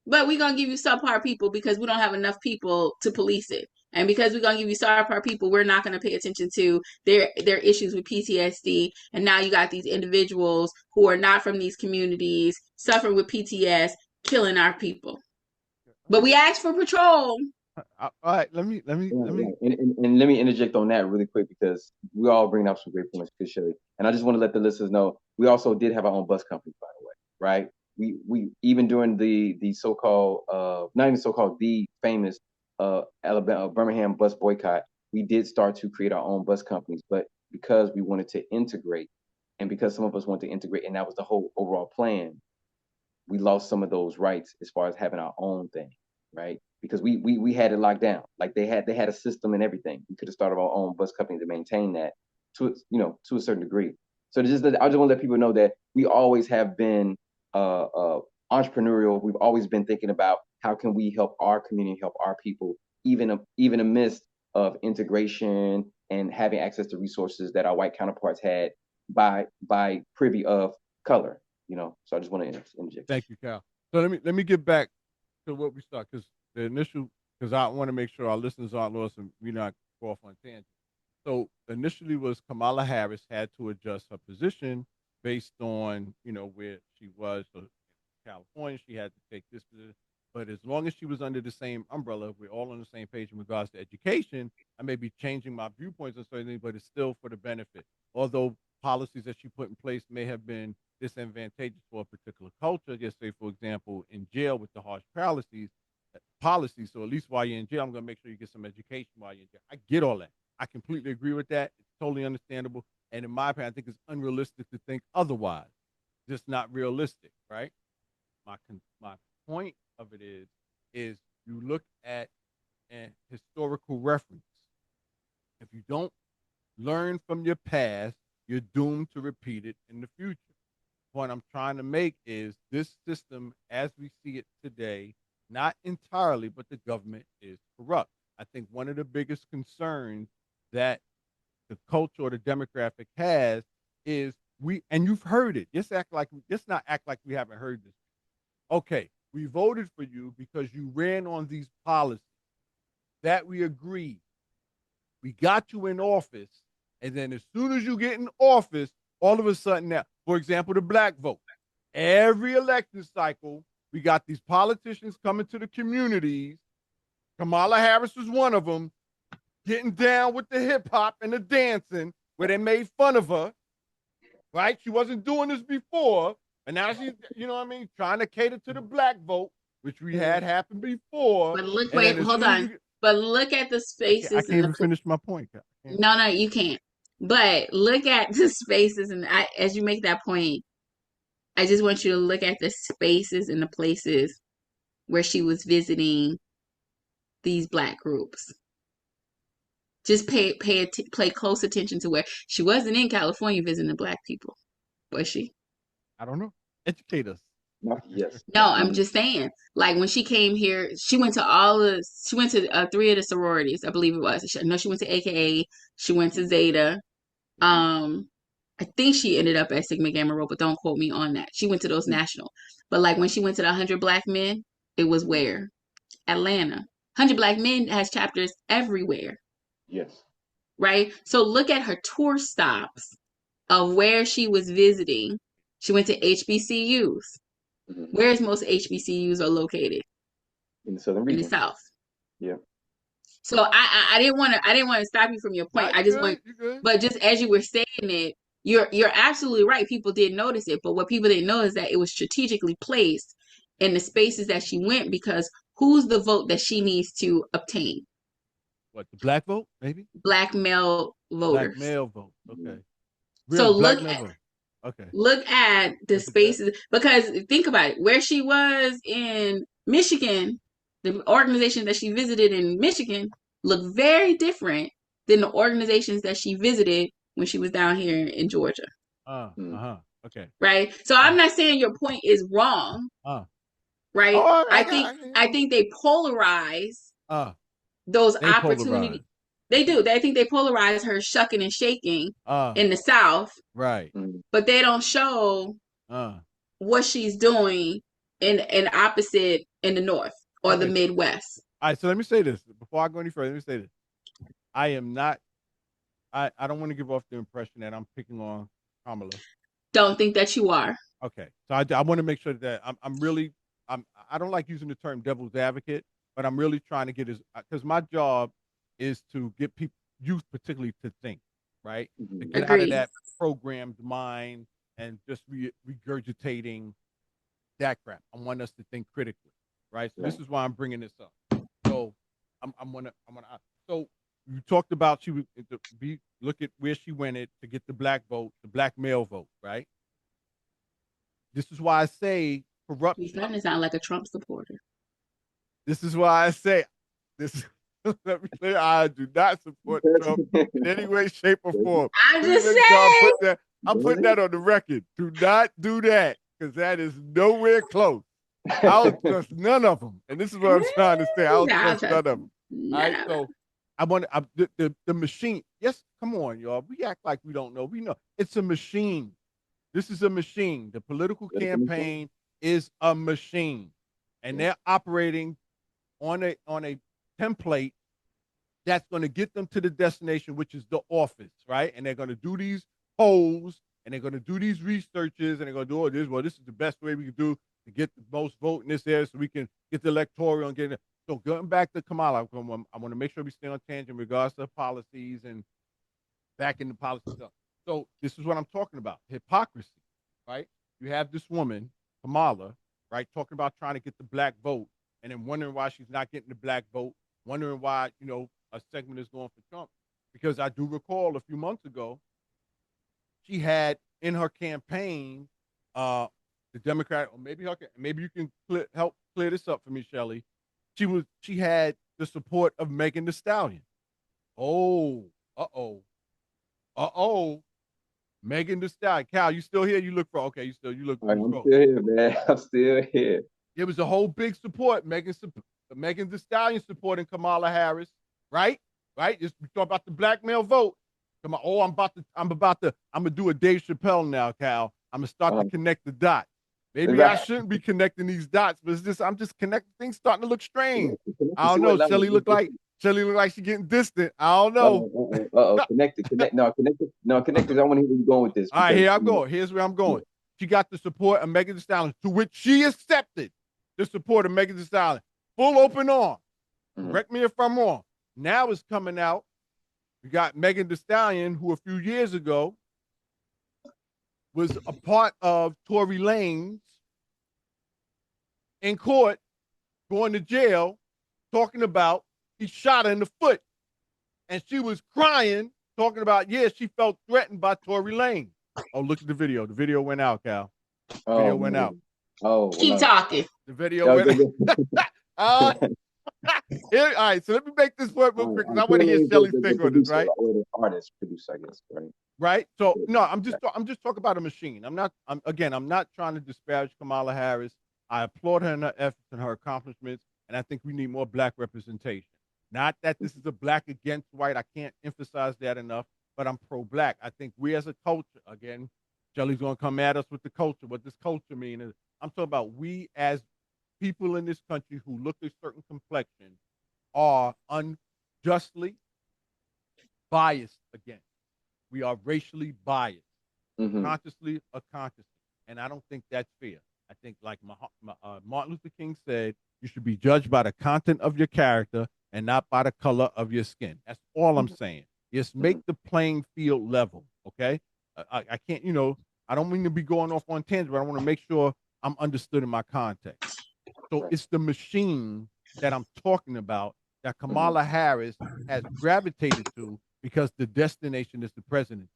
But we're gonna give you subpar people because we don't have enough people to police it. And because we're gonna give you subpar people, we're not gonna pay attention to their issues with PTSD. And now you got these individuals who are not from these communities suffering with PTS, killing our people. But we asked for patrol. All right, Right, right. And let me interject on that really quick because we all bring up some great points, good Shelly. And I just want to let the listeners know we also did have our own bus company, by the way, right? We even during the so-called not even so-called the famous Alabama Birmingham bus boycott, we did start to create our own bus companies, but because we wanted to integrate and because some of us wanted to integrate and that was the whole overall plan, we lost some of those rights as far as having our own thing, right? Because we had it locked down. Like they had a system and everything. We could have started our own bus company to maintain that to a certain degree. So I just want to let people know that we always have been entrepreneurial. We've always been thinking about how can we help our community, help our people, even amidst of integration and having access to resources that our white counterparts had by privy of color. So I just want to interject. thank you, Cal. So let me get back to what we start because the initial because I want to make sure our listeners aren't lost and we not go off on tangent. So initially was Kamala Harris had to adjust her position based on where she was. So California, she had to take this position. But as long as she was under the same umbrella, we're all on the same page in regards to education. I may be changing my viewpoints on certain things, but it's still for the benefit. Although policies that she put in place may have been disadvantageous for a particular culture, just say, for example, in jail with the harsh policies. So at least while you're in jail, I'm going to make sure you get some education while you're in jail. I get all that. I completely agree with that. It's totally understandable. And in my opinion, I think it's unrealistic to think otherwise. Just not realistic, right? My point of it is you look at an historical reference. If you don't learn from your past, you're doomed to repeat it in the future. What I'm trying to make is this system, as we see it today, not entirely, but the government is corrupt. I think one of the biggest concerns that the culture or the demographic has is and you've heard it. Just not act like we haven't heard this. Okay, we voted for you because you ran on these policies that we agreed. We got you in office, and then as soon as you get in office, all of a sudden now, for example, the black vote. Every election cycle, we got these politicians coming to the communities. Kamala Harris was one of them, getting down with the hip hop and the dancing, where they made fun of her, right? She wasn't doing this before, and now she's, you know what I mean, trying to cater to the black vote, which we had happen before. But look, wait, hold on. But look at the spaces. I can't even finish my point. No, you can't. But look at the spaces, and as you make that point, I just want you to look at the spaces and the places where she was visiting these black groups. Just pay close attention to where she wasn't in California visiting the black people, was she? I don't know. Educate us. Yes. No, I'm just saying. Like when she came here, she went to 3 of the sororities, I believe it was. She went to AKA. She went to Zeta. I think she ended up at Sigma Gamma Rho, but don't quote me on that. She went to those national. But like when she went to the 100 Black Men, it was where? Atlanta. 100 Black Men has chapters everywhere. Yes. Right? So look at her tour stops of where she was visiting. She went to HBCUs. Mm-hmm. Where's most HBCUs are located? In the southern region. In the South. Yeah. So I didn't want to stop you from your point. But just as you were saying it, you're absolutely right. People did notice it, but what people didn't know is that it was strategically placed in the spaces that she went, because who's the vote that she needs to obtain? What, the black vote, maybe? Black male voters. Black male vote. Okay. So look at the spaces, because think about it. Where she was in Michigan, the organizations that she visited in Michigan look very different than the organizations that she visited when she was down here in Georgia. Okay. Right. So I'm not saying your point is wrong. Right. Oh, I think they polarize those opportunities. They do. I think they polarize her shucking and shaking in the South. Right. But they don't show what she's doing in opposite in the North or the Midwest. All right. So let me say this before I go any further. Let me say this. I am not. I don't want to give off the impression that I'm picking on Kamala. Don't think that you are. Okay. So I want to make sure that I don't like using the term devil's advocate, but I'm really trying to get because my job is to get youth particularly to think, right? To get out of that programmed mind and just regurgitating that crap. I want us to think critically, right? So this is why I'm bringing this up. So so you talked about look at where she went to get the black vote, the black male vote, right? This is why I say corruption. You're starting to sound like a Trump supporter. This is why I say this. Let me say, I do not support Trump in any way, shape, or form. I'm just saying. I'm putting that on the record. Do not do that, because that is nowhere close. I don't trust none of them, and this is what I'm trying to say. I don't trust none of them. All right, so I want the machine. Yes, come on, y'all. We act like we don't know. We know it's a machine. This is a machine. The political campaign is a machine, and they're operating on a template that's going to get them to the destination, which is the office, right? And they're going to do these polls, and they're going to do these researches, and they're going to do all this. Well, this is the best way we can do to get the most vote in this area so we can get the electoral and get it. So going back to Kamala, I want to make sure we stay on tangent in regards to policies and back in the policy stuff. So this is what I'm talking about, hypocrisy, right? You have this woman, Kamala, right, talking about trying to get the black vote and then wondering why she's not getting the black vote, wondering why, a segment is going for Trump. Because I do recall a few months ago, she had in her campaign, the Democrat, or maybe you can help clear this up for me, Shelley. She had the support of Megan Thee Stallion. Oh, Megan Thee Stallion. Cal, you still here? You look for you look. I'm still here, man. I'm still here. It was a whole big support. Megan Thee Stallion supporting Kamala Harris, right? Right? We talk about the black male vote. Come on. Oh, I'm gonna do a Dave Chappelle now, Cal. I'm gonna start to connect the dots. Maybe I shouldn't be connecting these dots, but I'm just connecting things starting to look strange. I don't know. Shelly look like she's getting distant. I don't know. Connected. No, connected. I want to hear where you're going with this. All right, here I'm going. Here's where I'm going. She got the support of Megan Thee Stallion, to which she accepted the support of Megan Thee Stallion. Full open arm. Correct me if I'm wrong. Now it's coming out. We got Megan Thee Stallion, who a few years ago was a part of Tory Lanez in court, going to jail, talking about he shot her in the foot. And she was crying, talking about, she felt threatened by Tory Lanez. Oh, look at the video. The video went out, Cal. The video went out. Oh, keep talking. The video went out. All right, so let me make this work real quick because I want to hear Shelly's take on this, right? Or the artist, producer, I guess, right? Right. So no, I'm just talking about a machine. I'm not trying to disparage Kamala Harris. I applaud her in her efforts and her accomplishments, and I think we need more black representation. Not that this is a black against white. I can't emphasize that enough, but I'm pro-black. I think we as a culture, again, Shelly's gonna come at us with the culture. What does culture mean? I'm talking about we as people in this country who look a certain complexion are unjustly biased against. We are racially biased, consciously or consciously. And I don't think that's fair. I think, like Martin Luther King said, you should be judged by the content of your character and not by the color of your skin. That's all I'm saying. Just make the playing field level, okay? I can't, I don't mean to be going off on tangent, but I want to make sure I'm understood in my context. So it's the machine that I'm talking about that Kamala Harris has gravitated to because the destination is the presidency.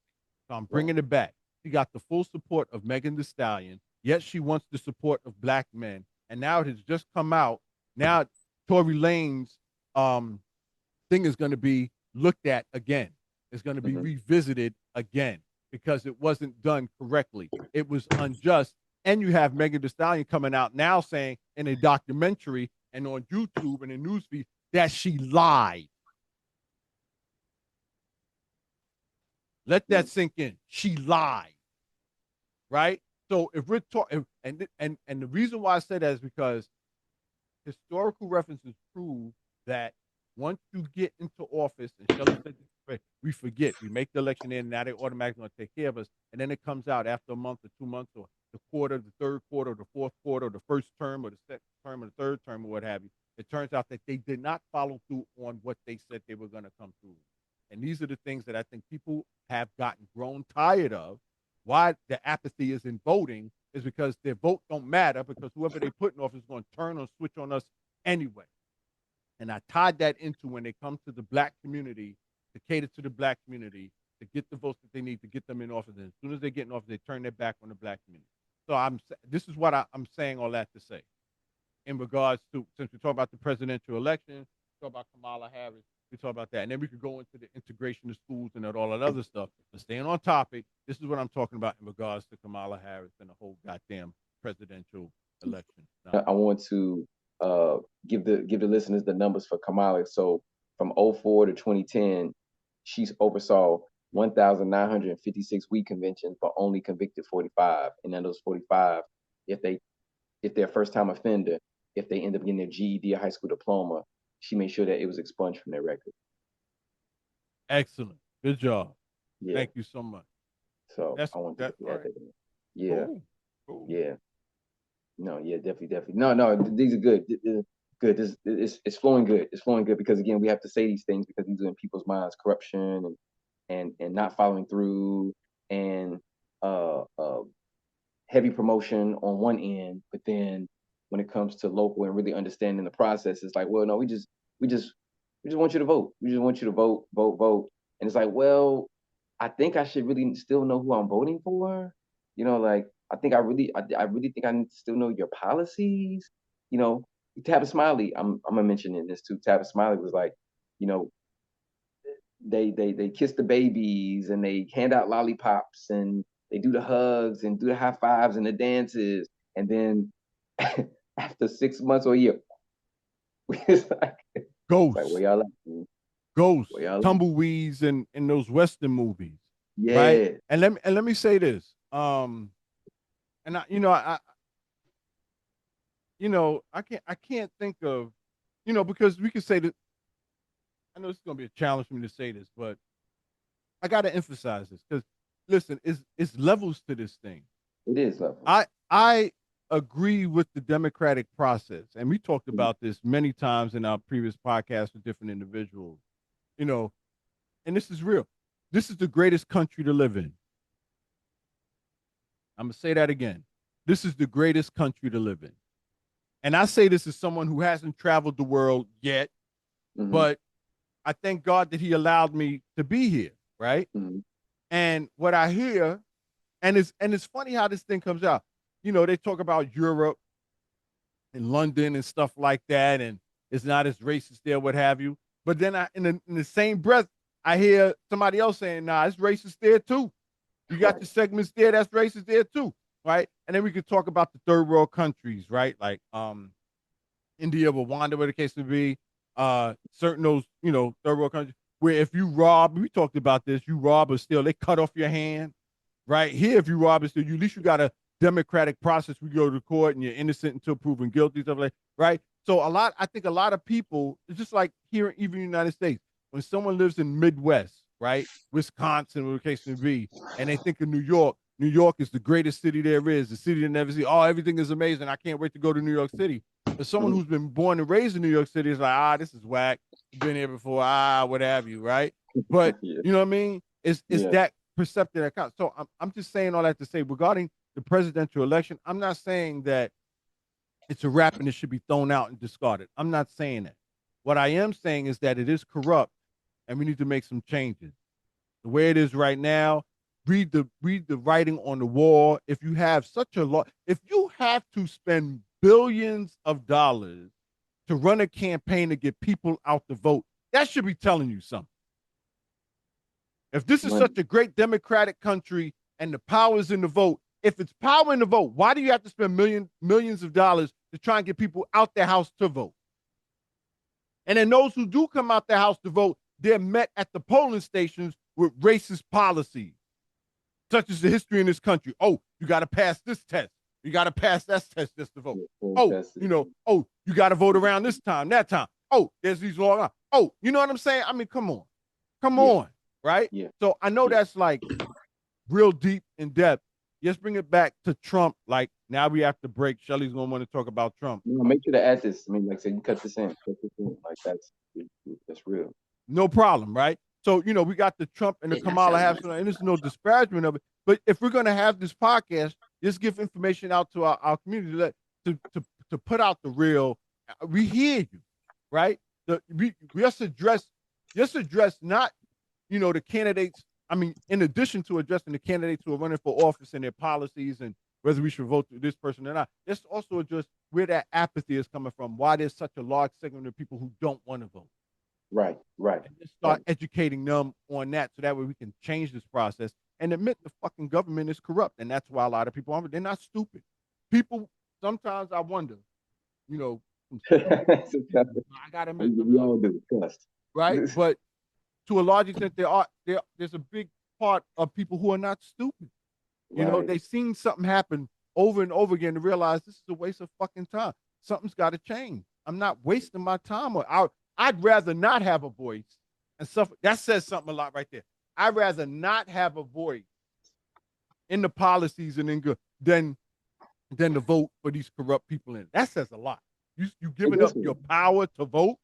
So I'm bringing it back. She got the full support of Megan Thee Stallion, yet she wants the support of black men. And now it has just come out. Now Tory Lanez's thing is going to be looked at again. It's going to be revisited again because it wasn't done correctly. It was unjust. And you have Megan Thee Stallion coming out now saying in a documentary and on YouTube and in newsfeed that she lied. Let that sink in. She lied, right? So if we're talking, and the reason why I say that is because historical references prove that once you get into office, and Shelley said this, we forget. We make the election in, now they automatically going to take care of us, and then it comes out after a month or 2 months or the quarter, the third quarter, or the fourth quarter, or the first term, or the second term, or the third term, or what have you. It turns out that they did not follow through on what they said they were going to come through. And these are the things that I think people have grown tired of. Why the apathy is in voting is because their vote don't matter because whoever they put in office is going to turn or switch on us anyway. And I tied that into when they come to the black community, to cater to the black community, to get the votes that they need to get them in office. And as soon as they get in office, they turn their back on the black community. So this is what I'm saying all that to say. In regards to, since we talk about the presidential election, talk about Kamala Harris, we talk about that. And then we could go into the integration of schools and all that other stuff. But staying on topic, this is what I'm talking about in regards to Kamala Harris and the whole goddamn presidential election. Now, I want to give the listeners the numbers for Kamala. So from 2004 to 2010, she's oversaw 1,956 weed conventions, but only convicted 45. And then those 45, if they're a first-time offender, if they end up getting their GED or high school diploma, she made sure that it was expunged from their record. Excellent. Good job. Yeah. Thank you so much. So I want to add that. Yeah. Cool. Yeah. No, yeah, definitely. No, these are good. Good. It's flowing good. It's flowing good because again, we have to say these things because these are in people's minds, corruption and not following through and heavy promotion on one end, but then when it comes to local and really understanding the process, it's like, well, no, we just want you to vote. We just want you to vote. And it's like, well, I think I should really still know who I'm voting for. Like I really think I need to still know your policies. You know, Tabitha Smiley, I'm gonna mention in this too. Tabitha Smiley was like, you know, they kiss the babies and they hand out lollipops and they do the hugs and do the high fives and the dances, and then after 6 months or a year, it's like Ghosts, where y'all at? ghosts, Where y'all at? tumbleweeds in those Western movies, right? Yeah, And let me say this. And I can't think of, because we could say that. I know it's gonna be a challenge for me to say this, but I gotta emphasize this because listen, it's levels to this thing. it is levels. I agree with the democratic process, and we talked Mhm. about this many times in our previous podcasts with different individuals. You know, and this is real. This is the greatest country to live in. I'm gonna say that again. This is the greatest country to live in. And I say this as someone who hasn't traveled the world yet, Mhm, but I thank God that He allowed me to be here, right? mhm. And what I hear, and it's funny how this thing comes out. They talk about Europe and London and stuff like that, and it's not as racist there, what have you. But then in the same breath, I hear somebody else saying, "Nah, it's racist there too. You got Right. your segments there, that's racist there too, right?" And then we could talk about the third world countries, right? Like India, Rwanda, whatever the case may be. Certain those, third world countries where if you rob, we talked about this, you rob or steal, they cut off your hand. Right here, if you rob or steal, at least you got a democratic process. We go to court and you're innocent until proven guilty, stuff like right. So I think a lot of people, it's just like here, even in the United States, when someone lives in Midwest, right, Wisconsin, whatever the case may be, and they think of New York. New York is the greatest city there is, the city that never see. Oh, everything is amazing. I can't wait to go to New York City. But someone Mhm. who's been born and raised in New York City is like, this is whack. Been here before, what have you, right? But Yeah, you know what I mean? It's yeah, that perceptive that counts. So I'm just saying all that to say regarding the presidential election, I'm not saying that it's a wrap and it should be thrown out and discarded. I'm not saying that. What I am saying is that it is corrupt and we need to make some changes. The way it is right now, read the writing on the wall. If you have such a lot, if you have to spend billions of dollars to run a campaign to get people out to vote, that should be telling you something. If this is money. such a great democratic country and the power is in the vote, if it's power in the vote, why do you have to spend millions of dollars to try and get people out their house to vote? And then those who do come out their house to vote, they're met at the polling stations with racist policies, such as the history in this country. Oh, you got to pass this test. You got to pass that test just to vote. Yeah, Oh, fantastic. you got to vote around this time, that time. Oh, there's these long. Oh, you know what I'm saying? I mean, come on. Come Yeah, on. Right? yeah, So I know yeah. that's like real deep in depth. Let's bring it back to Trump. Like now we have to break. Shelly's gonna want to talk about Trump. Make sure to add this. I mean, like I said, you cut this in. Like that's real. No problem, right? So we got the Trump and the Did not Kamala Shelly have, was. and this is no disparagement of it. But if we're gonna have this podcast, just give information out to our community to put out the real. We hear you, right? We just address not the candidates. I mean, in addition to addressing the candidates who are running for office and their policies and whether we should vote for this person or not, let's also address where that apathy is coming from, why there's such a large segment of people who don't want to vote. Right, right, And just right. start educating them on that so that way we can change this process and admit the fucking government is corrupt. And that's why a lot of people they're not stupid. People, sometimes I wonder, you know, I gotta admit, We all do. Trust. right? But to a large extent, there's a big part of people who are not stupid. Right. They've seen something happen over and over again to realize this is a waste of fucking time. Something's got to change. I'm not wasting my time. I'd rather not have a voice and suffer. That says something a lot right there. I'd rather not have a voice in the policies and in good than than to vote for these corrupt people in. That says a lot. You giving up your power to vote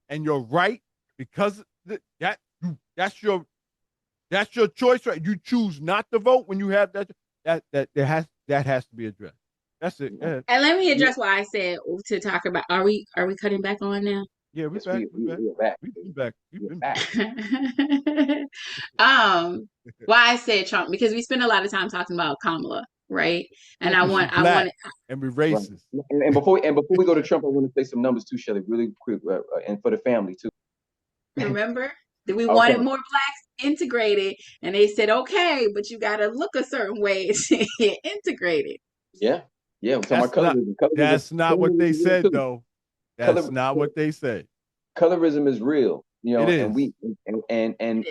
and your right because that's your choice, right? You choose not to vote when you have that has to be addressed. That's it. And let me address why I said to talk about. Are we cutting back on now? Yeah, we're back. We're back. We're back. Why I said Trump, because we spend a lot of time talking about Kamala, right? And I want and we're racist. Right. And before we go to Trump, I want to say some numbers too, Shelley, really quick, and for the family too. Remember that we wanted more blacks integrated, and they said, okay, but you got to look a certain way to get integrated. Yeah. We're talking about colorism. That's not what they said, though. That's not what they said. Colorism is real, you know, and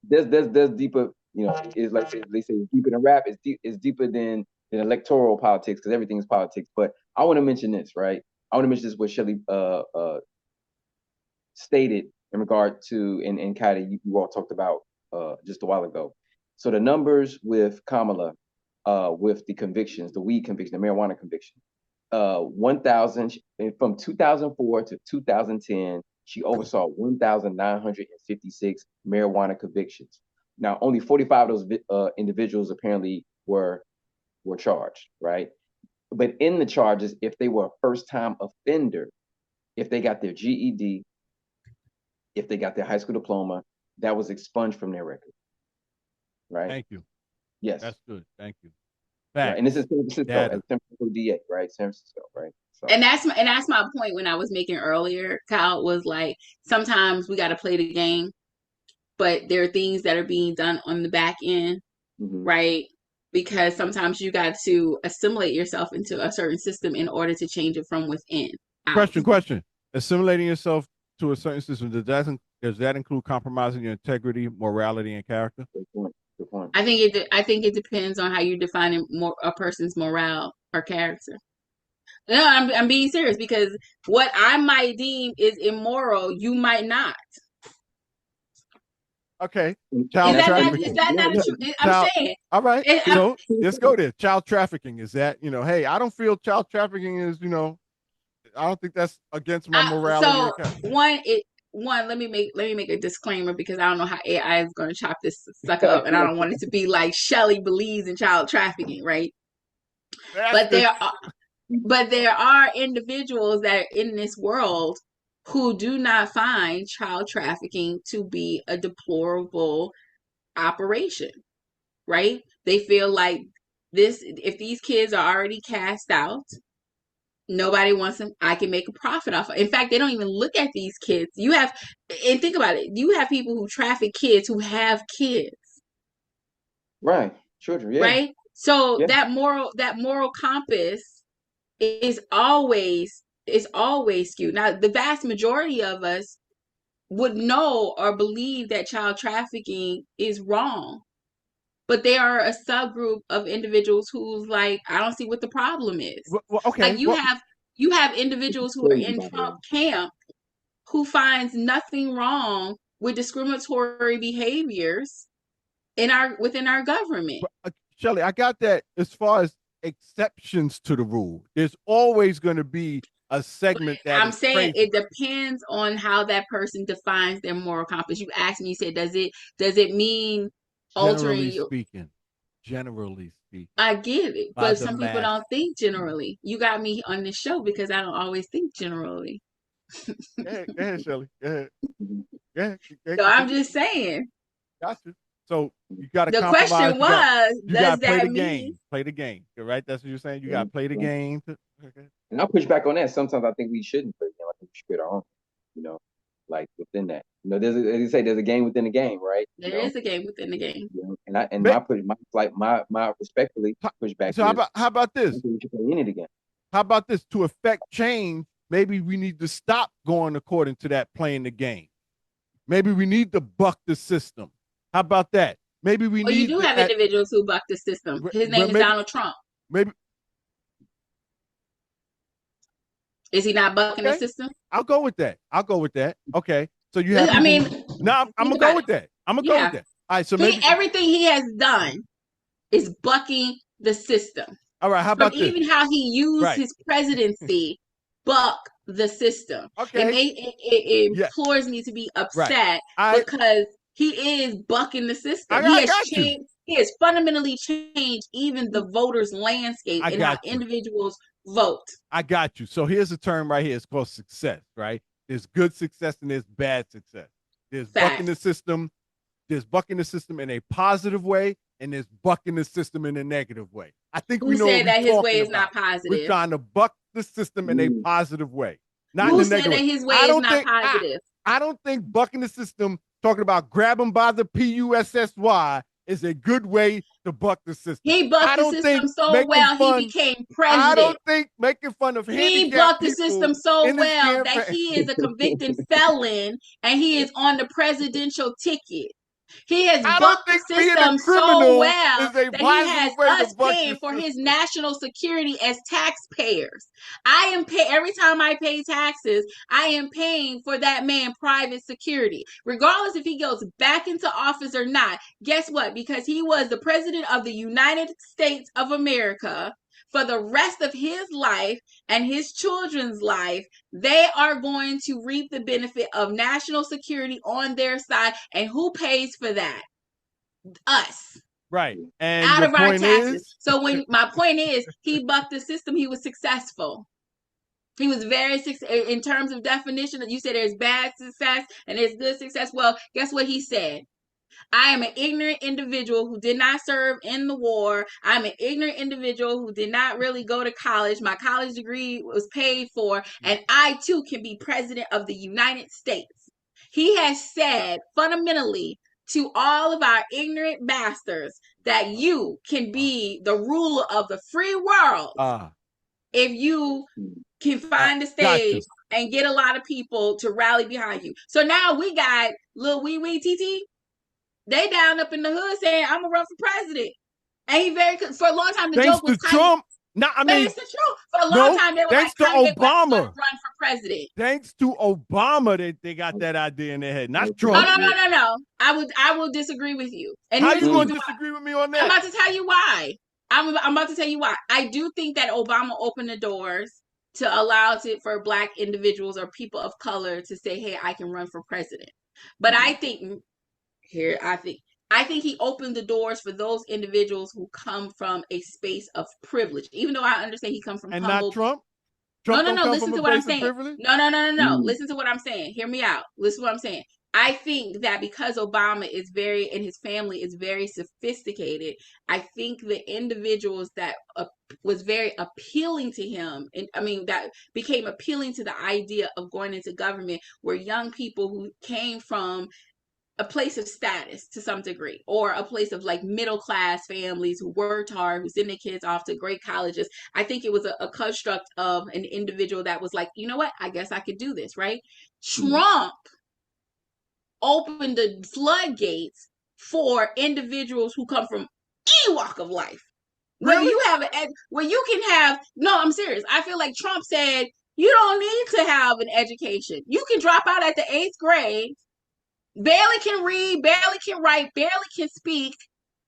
there's deeper, you know, it's like they say deeper than rap. It's deeper than electoral politics because everything is politics. But I want to mention this, right? I want to mention this what Shelley stated in regard to and Kayode, you all talked about just a while ago. So the numbers with Kamala, with the convictions, the weed conviction, the marijuana conviction, 1,000 from 2004 to 2010, she oversaw 1,956 marijuana convictions. Now, only 45 of those individuals apparently were charged, right? But in the charges, if they were a first-time offender, if they got their GED, if they got their high school diploma, that was expunged from their record, right? Thank you. Yes. That's good. Thank you. Right. And this is San Francisco, San Francisco DA, right? San Francisco, right? So. And that's my point when I was making earlier, Kyle, was like, sometimes we got to play the game, but there are things that are being done on the back end, right? Because sometimes you got to assimilate yourself into a certain system in order to change it from within. Question. Assimilating yourself to a certain system, does that include compromising your integrity, morality, and character? Good point. I think it depends on how you define a person's morale or character. No, I'm being serious, because what I might deem is immoral, you might not. Okay. Is that not true? I'm saying. All right. So let's go there. Child trafficking, is that, hey, I don't feel child trafficking is, I don't think that's against my morality. Let me make a disclaimer, because I don't know how AI is going to chop this sucker up, and I don't want it to be like Shelley believes in child trafficking, right? But there are individuals that are in this world who do not find child trafficking to be a deplorable operation, right? They feel like if these kids are already cast out, nobody wants them, I can make a profit off of it. In fact, they don't even look at these kids. And think about it, you have people who traffic kids who have kids. Right. Children, yeah. Right? So that moral compass is always skewed. Now, the vast majority of us would know or believe that child trafficking is wrong. But there are a subgroup of individuals who's like, I don't see what the problem is. Well, okay. Like you have individuals who are in Trump camp who finds nothing wrong with discriminatory behaviors within our government. Shelley, I got that. As far as exceptions to the rule, there's always going to be a segment that I'm saying crazy. It depends on how that person defines their moral compass. You asked me, you said, does it mean altering generally speaking, I get it, but some people don't think generally. You got me on this show because I don't always think generally. Go ahead, Shelley. Go ahead. So I'm just saying. Gotcha. So you got to. The question was, does that mean game? Play the game, right? That's what you're saying. You got to play the game. Okay. And I'll push back on that. Sometimes I think we shouldn't play the game. I think we should create our own. Like within that. As you say, there's a game within the game, right? There is a game within the game. My respectfully pushback. So how about this? We should play in it again. How about this? To affect change, maybe we need to stop going according to that playing the game. Maybe we need to buck the system. How about that? Maybe we need. You do have individuals who buck the system. His name is Donald Trump. Maybe. Is he not bucking the system? I'll go with that. Okay. So you have. I'm gonna go with that. All right. So maybe everything he has done is bucking the system. All right, how from about this? even how he used his presidency, buck the system. Okay. It implores me to be upset because he is bucking the system. He has changed. He has fundamentally changed even the voters' landscape and how individuals vote. I got you. So here's a term right here. It's called success, right? There's good success and there's bad success. There's bucking the system. There's bucking the system in a positive way, and there's bucking the system in a negative way. I think we know said that his way is not positive. We're trying to buck the system in a positive way, not Who in a said negative that way. his way is not positive? I don't think bucking the system, talking about grab him by the PUSSY, is a good way to buck the system. He bucked the system so well he became president. I don't think making fun of he bucked the system so well that he is a convicted felon and he is on the presidential ticket. He has bucked the system so well that he has us paying for his national security as taxpayers. I am every time I pay taxes, I am paying for that man private security, regardless if he goes back into office or not. Guess what? Because he was the president of the United States of America for the rest of his life and his children's life, they are going to reap the benefit of national security on their side. And who pays for that? Us. Right. And out of our taxes. So when my point is, he bucked the system, he was successful. He was very successful in terms of definition. You said there's bad success and there's good success. Well, guess what he said? I am an ignorant individual who did not serve in the war. I'm an ignorant individual who did not really go to college. My college degree was paid for, and I too can be president of the United States. He has said fundamentally to all of our ignorant bastards that you can be the ruler of the free world if you can find the stage and get a lot of people to rally behind you. So now we got Lil Wee Wee TT. They down up in the hood saying, I'm gonna run for president. And he for a long time the joke was Trump. No, I mean, it's the truth. For a long time they were thanks to Obama run for president. Thanks to Obama, they got that idea in their head. Not Trump. No. I will disagree with you. And how you gonna disagree with me on that? I'm about to tell you why. I'm about to tell you why. I do think that Obama opened the doors to allow for Black individuals or people of color to say, hey, I can run for president. But I think I think he opened the doors for those individuals who come from a space of privilege. Even though I understand he comes from and humble. Not Trump. No. Listen to what I'm saying. No. Listen to what I'm saying. Hear me out. Listen to what I'm saying. I think that because Obama is and his family is very sophisticated, I think the individuals that was very appealing to him, and I mean that became appealing to the idea of going into government, were young people who came from a place of status to some degree, or a place of like middle class families who worked hard, who sent their kids off to great colleges. I think it was a construct of an individual that was like, you know what, I guess I could do this, right? Trump opened the floodgates for individuals who come from any walk of life. Really? When you can have, no, I'm serious. I feel like Trump said, you don't need to have an education. You can drop out at the 8th grade, barely can read, barely can write, barely can speak,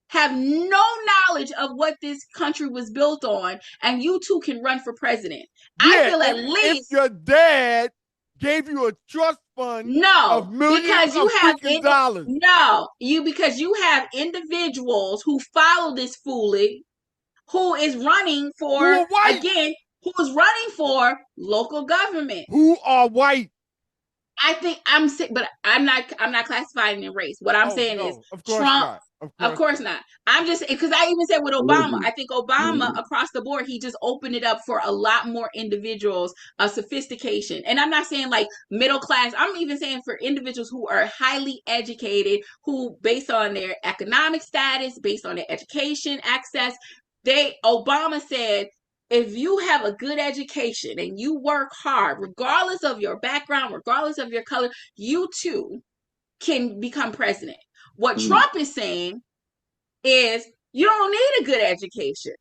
have no knowledge of what this country was built on, and you too can run for president. I feel at least if your dad gave you a trust fund of millions of dollars. No, because you have individuals who follow this foolery, who is running for who's running for local government. Who are white? I think I'm sick, but I'm not classifying in race. What I'm saying is Trump. Of course not. I'm just, because I even said with Obama, I think Obama across the board, he just opened it up for a lot more individuals of sophistication. And I'm not saying like middle class. I'm even saying for individuals who are highly educated, who based on their economic status, based on their education access, Obama said, if you have a good education and you work hard, regardless of your background, regardless of your color, you too can become president. What Trump is saying is you don't need a good education.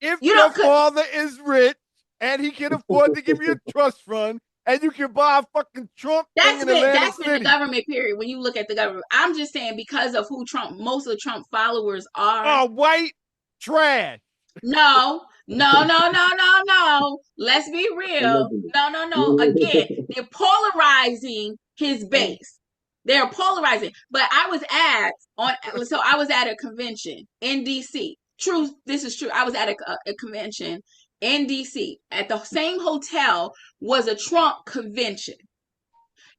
If your father is rich and he can afford to give you a trust fund and you can buy a fucking Trump thing in Atlantic City. Been the government, period. When you look at the government, I'm just saying because of who most of the Trump followers are. White trash. No, no, no, no, no, no. Let's be real. Allegedly. No, no, no. Again, they're polarizing his base. They're polarizing. But I was at a convention in DC. True, this is true. I was at a convention in DC. At the same hotel was a Trump convention.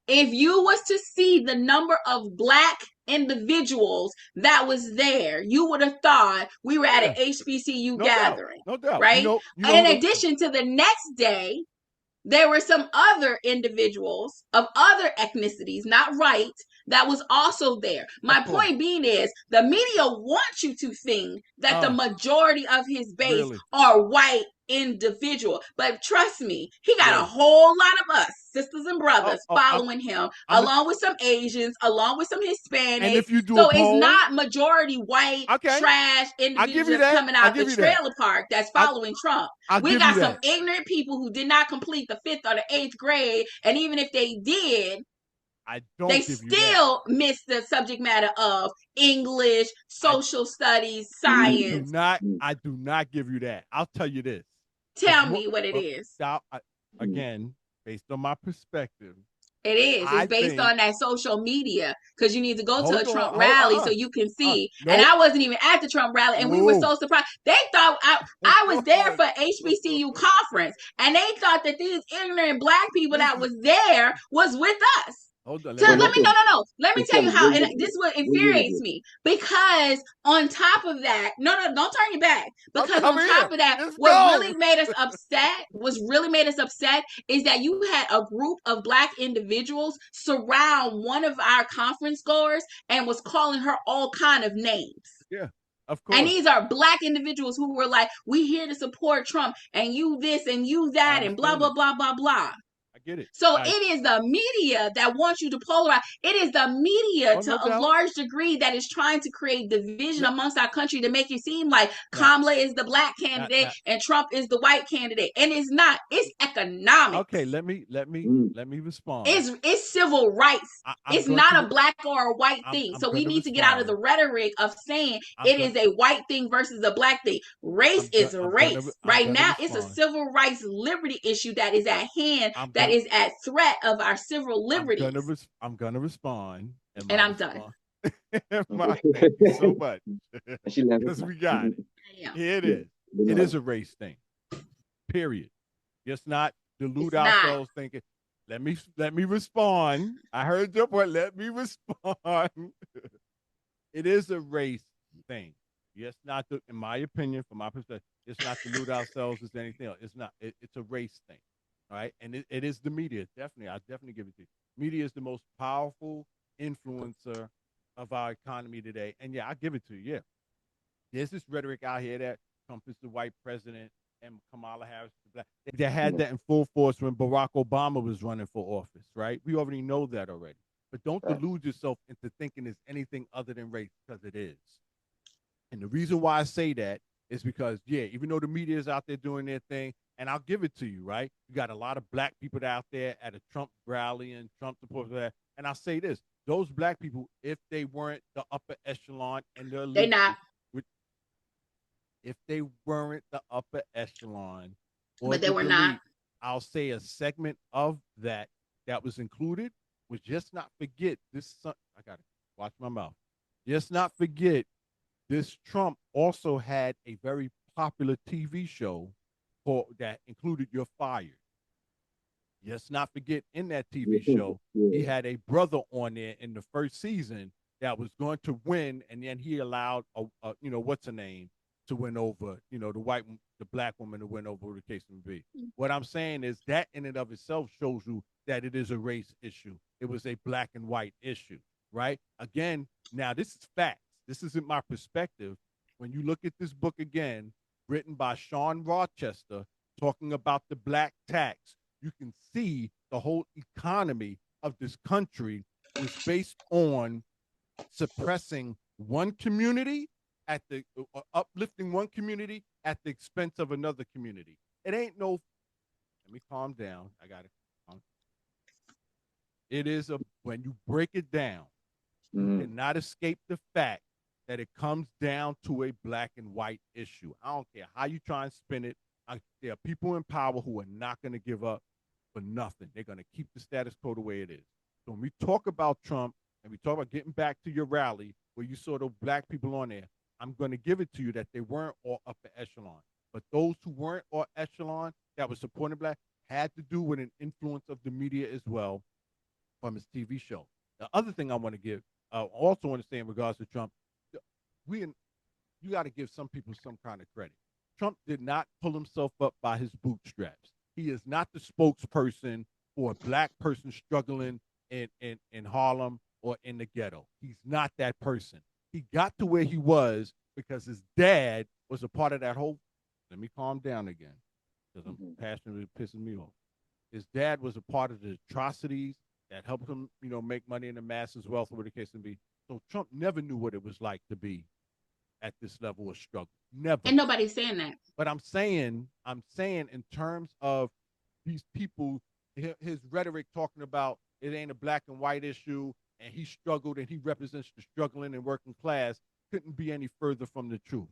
If you was to see the number of black individuals that was there, you would have thought we were at an HBCU gathering, No doubt. right? You know In who addition to the next day, there were some other individuals of other ethnicities, not white, that was also there. My point being is the media wants you to think that the majority of his base really? are white individual. But trust me, he got Really? a whole lot of us, sisters and brothers, I'm following him, along with some Asians, along with some Hispanics. And if you do So a it's poll, not majority white trash individuals that's coming out the trailer park that's following Trump. We got some ignorant people who did not complete the 5th or the 8th grade, and even if they did, they still miss the subject matter of English, social studies, science. I do not give you that. I'll tell you this. Tell me what it is. Again, based on my perspective, it is. It's based on that social media, because you need to go to a Trump rally so you can see. And I wasn't even at the Trump rally, and we were so surprised. They thought I was there for HBCU conference, and they thought that these ignorant black people that was there was with us. Hold on. Let me tell you how, and this is what infuriates me, because on top of that, no, don't turn your back, because on top of that, what really made us upset is that you had a group of black individuals surround one of our conference goers and was calling her all kind of names. Yeah. Of course. And these are black individuals who were like, we here to support Trump, and you this and you that, and blah, blah, blah, blah, blah. I get it. So it is the media that wants you to polarize. It is the media to a large degree that is trying to create division amongst our country to make it seem like Kamala is the black candidate and Trump is the white candidate. And it's not. It's economics. Okay, let me respond. It's civil rights. It's not a black or a white thing. So we need to get out of the rhetoric of saying it is a white thing versus a black thing. Race is race. Right now, it's a civil rights liberty issue that is at hand, that is at threat of our civil liberties. I'm gonna respond, and I'm done. Thank you so much. Because we got it. Here it is. It is a race thing. Period. Just not delude ourselves thinking. Let me respond. I heard your point. Let me respond. It is a race thing. Yes, not in my opinion, from my perspective, it's not to delude ourselves as anything else. It's not. It's a race thing. All right, and it is the media. Definitely, I definitely give it to you. Media is the most powerful influencer of our economy today, and yeah, I give it to you. Yeah, there's this rhetoric out here that Trump is the white president and Kamala Harris is the black. They had that in full force when Barack Obama was running for office, right? We already know that already. But don't delude yourself into thinking it's anything other than race, because it is. And the reason why I say that is because, yeah, even though the media is out there doing their thing, and I'll give it to you, right? You got a lot of black people out there at a Trump rally and Trump supporters there. And I'll say this, those black people, if they weren't the upper echelon and the elite, they're not. If they weren't the upper echelon, but they were not. I'll say a segment of that was included was just not forget this. I got to watch my mouth. Just not forget this Trump also had a very popular TV show that included You're Fired. Let's not forget, in that TV show, he had a brother on there in the first season that was going to win, and then he allowed what's her name to win over, the black woman to win over, the case may be. What I'm saying is that in and of itself shows you that it is a race issue. It was a black and white issue, right? Again, now this is facts. This isn't my perspective. When you look at this book again, written by Sean Rochester, talking about the black tax, you can see the whole economy of this country was based on suppressing one community uplifting one community at the expense of another community. It ain't no, let me calm down. I got it. It is when you break it down, you cannot escape the fact that it comes down to a black and white issue. I don't care how you try and spin it. There are people in power who are not going to give up for nothing. They're going to keep the status quo the way it is. So when we talk about Trump and we talk about getting back to your rally where you saw the black people on there, I'm going to give it to you that they weren't all upper echelon. But those who weren't all echelon that were supporting black had to do with an influence of the media as well from his TV show. The other thing I want to give, also want to say in regards to Trump, you got to give some people some kind of credit. Trump did not pull himself up by his bootstraps. He is not the spokesperson for a black person struggling in Harlem or in the ghetto. He's not that person. He got to where he was because his dad was a part of that whole. Let me calm down again because I'm passionately pissing me off. His dad was a part of the atrocities that helped him, make money in the masses' wealth, or whatever the case may be. So Trump never knew what it was like to be at this level of struggle. Never. And nobody's saying that. But I'm saying in terms of these people, his rhetoric talking about it ain't a black and white issue, and he struggled and he represents the struggling and working class, couldn't be any further from the truth.